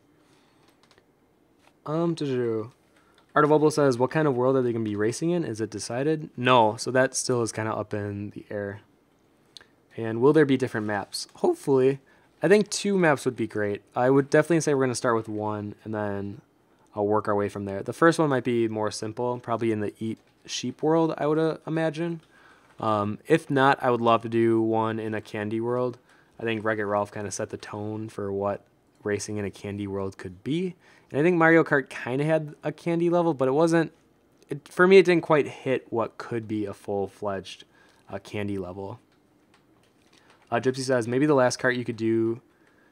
[SPEAKER 1] Art of Oboe says, what kind of world are they going to be racing in? Is it decided? No, so that still is kind of up in the air. And will there be different maps? Hopefully. I think 2 maps would be great. I would definitely say we're going to start with 1, and then I'll work our way from there. The first one might be more simple, probably in the Eat Sheep world, I would imagine. If not, I would love to do one in a candy world. I think Wreck-It Ralph kind of set the tone for what racing in a candy world could be. And I think Mario Kart kind of had a candy level, but it wasn't, for me, it didn't quite hit what could be a full-fledged candy level. Gypsy says, maybe the last kart you could do,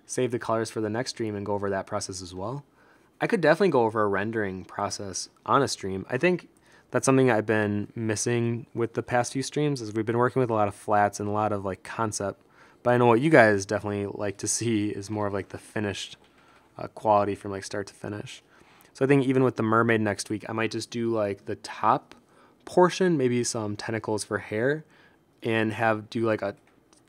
[SPEAKER 1] save the colors for the next stream and go over that process as well. I could definitely go over a rendering process on a stream. I think that's something I've been missing with the past few streams, is we've been working with a lot of flats and a lot of like concept. But I know what you guys definitely like to see is more of like the finished quality from like start to finish. So I think even with the mermaid next week, I might just do like the top portion, maybe some tentacles for hair, and do like a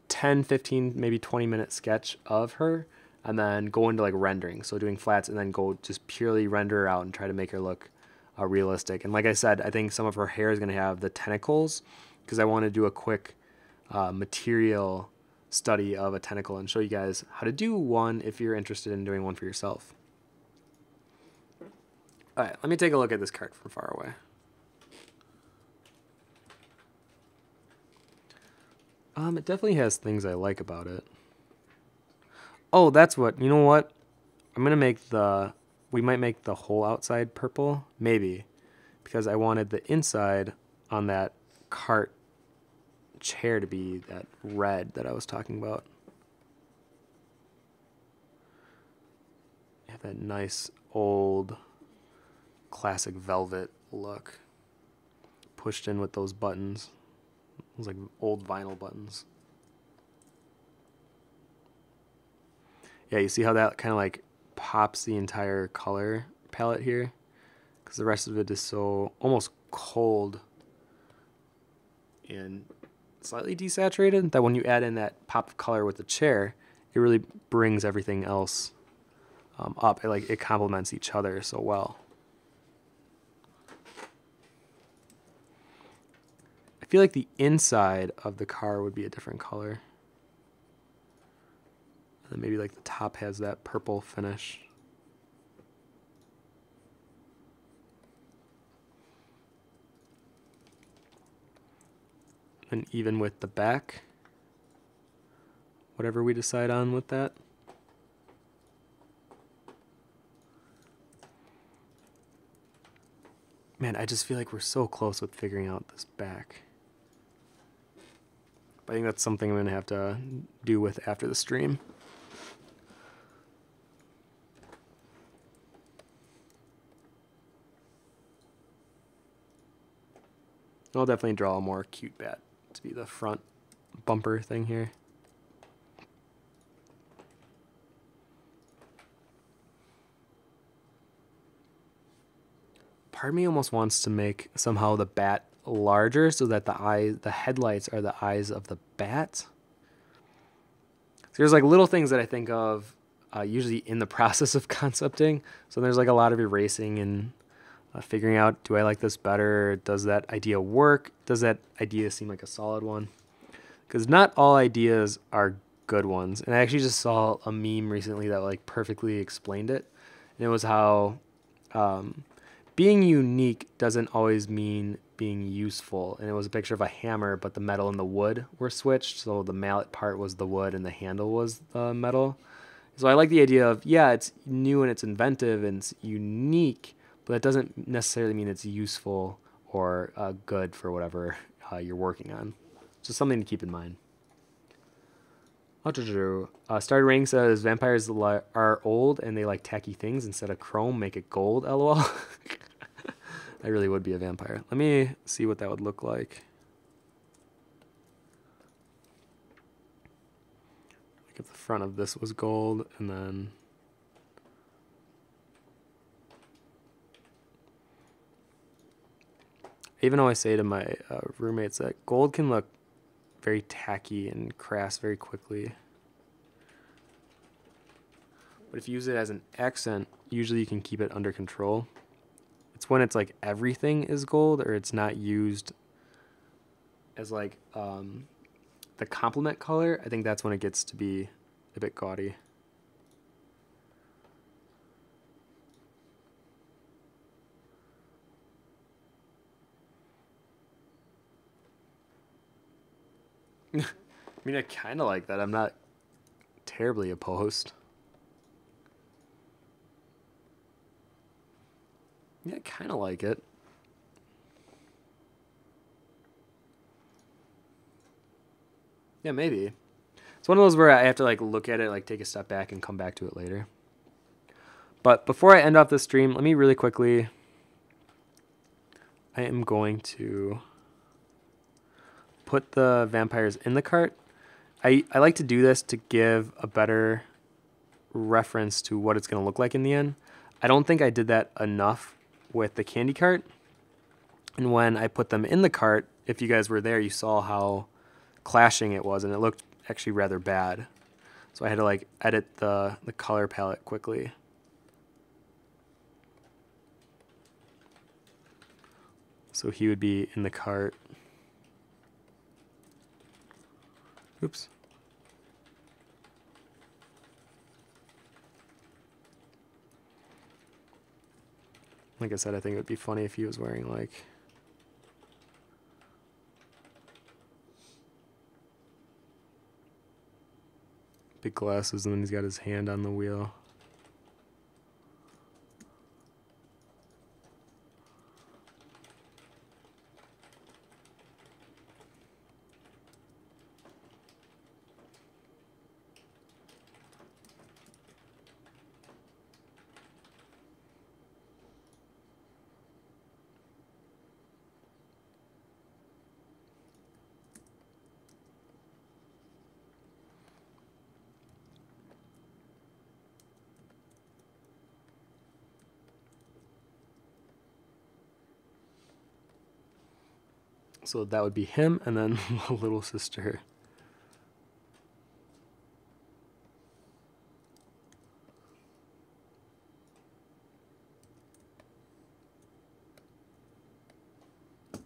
[SPEAKER 1] 10, 15, maybe 20-minute sketch of her, and then go into like rendering. So doing flats and then go just purely render her out and try to make her look realistic. And like I said, I think some of her hair is going to have the tentacles, because I want to do a quick material study of a tentacle and show you guys how to do one if you're interested in doing one for yourself. All right, let me take a look at this cart from far away. It definitely has things I like about it. Oh, that's what, you know what? I'm going to make we might make the whole outside purple, maybe, because I wanted the inside on that cart chair to be that red that I was talking about. Have that nice old classic velvet look pushed in with those buttons. Those like old vinyl buttons. Yeah, you see how that kind of like pops the entire color palette here? Because the rest of it is so almost cold and slightly desaturated that when you add in that pop of color with the chair, it really brings everything else up. It complements each other so well. I feel like the inside of the car would be a different color. And then maybe like the top has that purple finish. And even with the back, whatever we decide on with that. Man, I just feel like we're so close with figuring out this back. But I think that's something I'm going to have to do with after the stream. I'll definitely draw a more cute bat to be the front bumper thing here. Part of me almost wants to make somehow the bat larger so that the headlights are the eyes of the bat. So there's like little things that I think of usually in the process of concepting. So there's like a lot of erasing and figuring out, do I like this better? Does that idea work? Does that idea seem like a solid one? Because not all ideas are good ones. And I actually just saw a meme recently that like perfectly explained it. And it was how being unique doesn't always mean being useful. And it was a picture of a hammer, but the metal and the wood were switched. So the mallet part was the wood and the handle was the metal. So I like the idea of, yeah, it's new and it's inventive and it's unique, but that doesn't necessarily mean it's useful or good for whatever you're working on. Just something to keep in mind. Started Ring says vampires are old and they like tacky things. Instead of chrome, make it gold. LOL. I really would be a vampire. Let me see what that would look like. Like if the front of this was gold and then I even always say to my roommates that gold can look very tacky and crass very quickly. But if you use it as an accent, usually you can keep it under control. It's when it's like everything is gold or it's not used as like the complement color. I think that's when it gets to be a bit gaudy. I mean, I kind of like that. I'm not terribly opposed. Yeah, I kind of like it. Yeah, maybe. It's one of those where I have to like look at it, like take a step back and come back to it later. But before I end off this stream, let me really quickly, I am going to put the vampires in the cart. I like to do this to give a better reference to what it's going to look like in the end. I don't think I did that enough with the candy cart. And when I put them in the cart, if you guys were there, you saw how clashing it was, and it looked actually rather bad. So I had to like edit the color palette quickly. So he would be in the cart. Oops. Like I said, I think it would be funny if he was wearing like big glasses and then he's got his hand on the wheel. So that would be him and then the little sister. I'm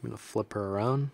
[SPEAKER 1] going to flip her around.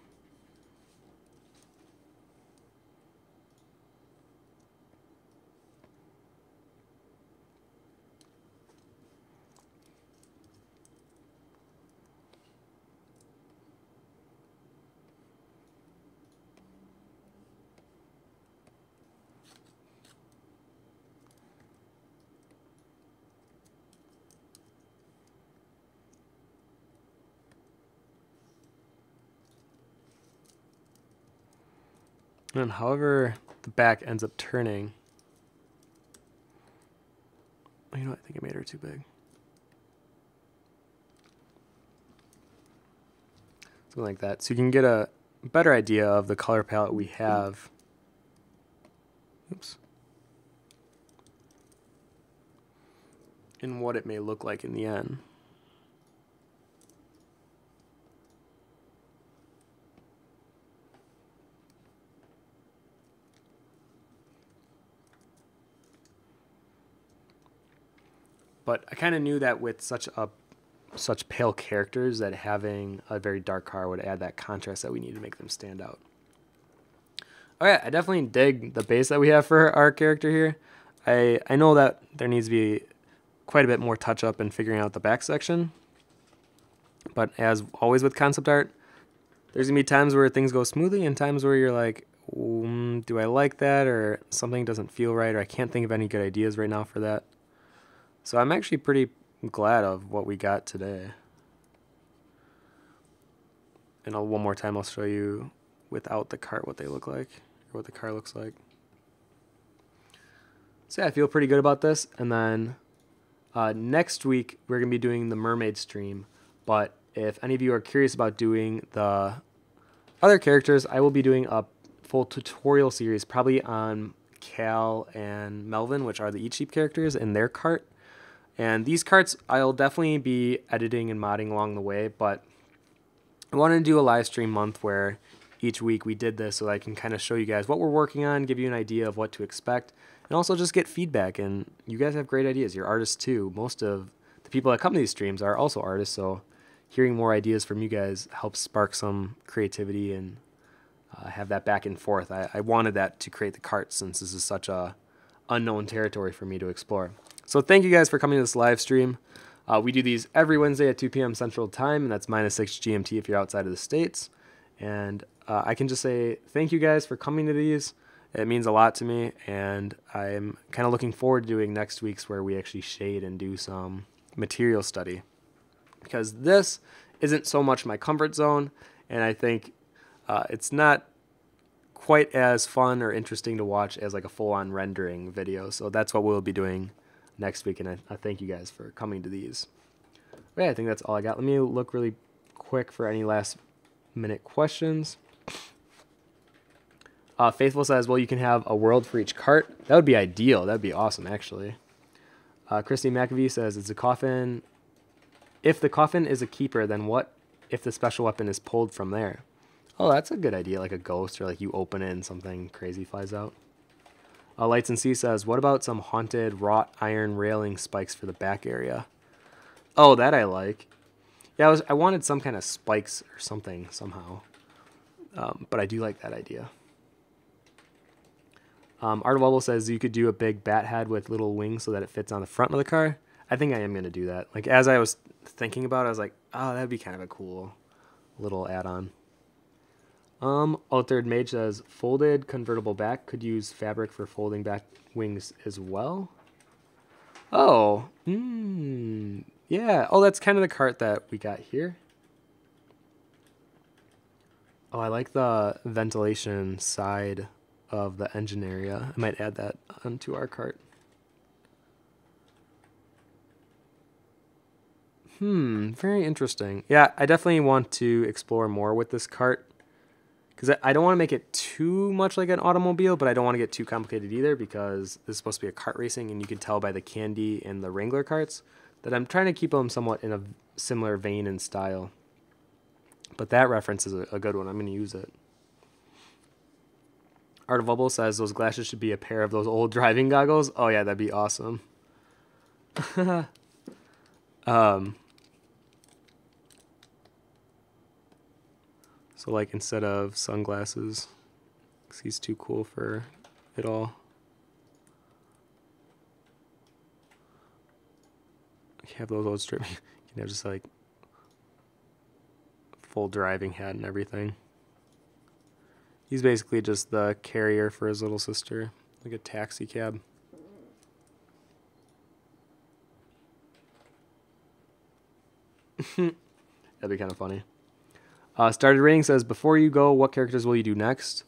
[SPEAKER 1] And however the back ends up turning. You know what? I think I made her too big. Something like that. So you can get a better idea of the color palette we have. Oops. And what it may look like in the end. But I kind of knew that with such pale characters that having a very dark car would add that contrast that we need to make them stand out. Okay, I definitely dig the base that we have for our character here. I know that there needs to be quite a bit more touch up in figuring out the back section. But as always with concept art, there's going to be times where things go smoothly and times where you're like, do I like that, or something doesn't feel right, or I can't think of any good ideas right now for that. So I'm actually pretty glad of what we got today. And one more time I'll show you without the cart what they look like, or what the car looks like. So yeah, I feel pretty good about this. And then next week we're going to be doing the mermaid stream. But if any of you are curious about doing the other characters, I will be doing a full tutorial series probably on Cal and Melvin, which are the Eat Sheep characters, and their cart. And these carts I'll definitely be editing and modding along the way, but I wanted to do a live stream month where each week we did this so that I can kind of show you guys what we're working on, give you an idea of what to expect, and also just get feedback. And you guys have great ideas. You're artists too. Most of the people that come to these streams are also artists, so hearing more ideas from you guys helps spark some creativity and have that back and forth. I wanted that to create the cart since this is such a unknown territory for me to explore. So thank you guys for coming to this live stream. We do these every Wednesday at 2 p.m. Central Time, and that's -6 GMT if you're outside of the States. And I can just say thank you guys for coming to these. It means a lot to me, and I'm kind of looking forward to doing next week's where we actually shade and do some material study. Because this isn't so much my comfort zone, and I think it's not quite as fun or interesting to watch as like a full-on rendering video. So that's what we'll be doing next week, and I thank you guys for coming to these. Okay, I think that's all I got. Let me look really quick for any last minute questions. Faithful says, well, you can have a world for each cart. That would be ideal. That would be awesome, actually. Christy McAvee says, is the coffin... If the coffin is a keeper, then what if the special weapon is pulled from there? Oh, that's a good idea, like a ghost, or like you open it and something crazy flies out. Lights and Sea says, what about some haunted wrought iron railing spikes for the back area? Oh, that I like. Yeah, I wanted some kind of spikes or something somehow. But I do like that idea. Art of Wobble says you could do a big bat head with little wings so that it fits on the front of the car. I think I am going to do that. Like, as I was thinking about it, I was like, oh, that'd be kind of a cool little add-on. Altered Mage says, folded convertible back could use fabric for folding back wings as well. Oh, yeah. Oh, that's kind of the cart that we got here. Oh, I like the ventilation side of the engine area. I might add that onto our cart. Very interesting. Yeah, I definitely want to explore more with this cart. Because I don't want to make it too much like an automobile, but I don't want to get too complicated either, because this is supposed to be a kart racing, and you can tell by the Candy and the Wrangler carts that I'm trying to keep them somewhat in a similar vein and style. But that reference is a good one. I'm going to use it. Art of Bubble says those glasses should be a pair of those old driving goggles. Oh yeah, that'd be awesome. So like instead of sunglasses, because he's too cool for it all. You have those old strip. You can have just like full driving hat and everything. He's basically just the carrier for his little sister, like a taxi cab. That'd be kind of funny. Started Rating says, before you go, what characters will you do next?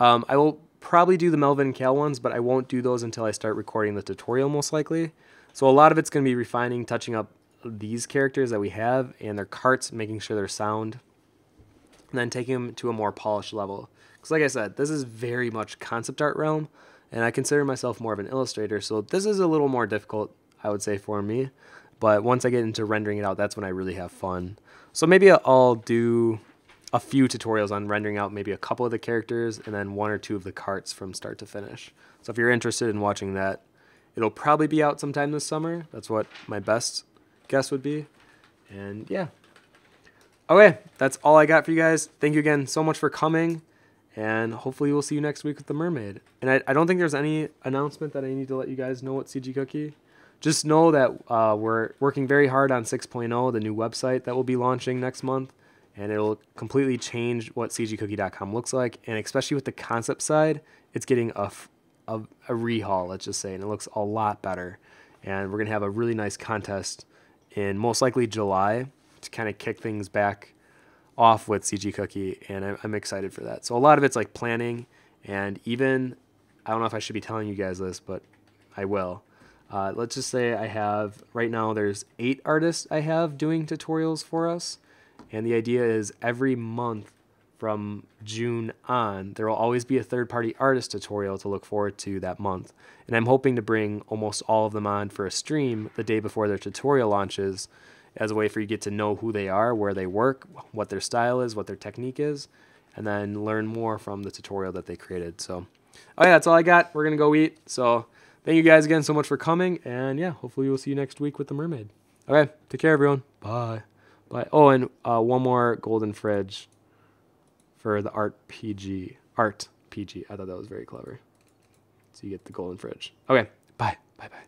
[SPEAKER 1] I will probably do the Melvin and Cal ones, but I won't do those until I start recording the tutorial most likely. So a lot of it's going to be refining, touching up these characters that we have and their carts, making sure they're sound, and then taking them to a more polished level. Because like I said, this is very much concept art realm, and I consider myself more of an illustrator, so this is a little more difficult, I would say, for me. But once I get into rendering it out, that's when I really have fun. So maybe I'll do a few tutorials on rendering out maybe a couple of the characters and then 1 or 2 of the carts from start to finish. So if you're interested in watching that, it'll probably be out sometime this summer. That's what my best guess would be. And yeah. Okay, that's all I got for you guys. Thank you again so much for coming. And hopefully we'll see you next week with the mermaid. And I don't think there's any announcement that I need to let you guys know at CG Cookie. Just know that we're working very hard on 6.0, the new website that will be launching next month. And it'll completely change what cgcookie.com looks like. And especially with the concept side, it's getting a rehaul, let's just say. And it looks a lot better. And we're going to have a really nice contest in most likely July to kind of kick things back off with CG Cookie, and I'm excited for that. So a lot of it's like planning, and even, I don't know if I should be telling you guys this, but I will. Let's just say I have, right now there's 8 artists I have doing tutorials for us, and the idea is every month from June on, there will always be a third-party artist tutorial to look forward to that month. And I'm hoping to bring almost all of them on for a stream the day before their tutorial launches, as a way for you to get to know who they are, where they work, what their style is, what their technique is, and then learn more from the tutorial that they created. So, oh yeah, that's all I got. We're going to go eat. So thank you guys again so much for coming, and yeah, hopefully we'll see you next week with the mermaid. Okay, take care, everyone. Bye. Bye. Oh, and one more golden fridge for the Art PG. I thought that was very clever. So you get the golden fridge. Okay, bye. Bye-bye.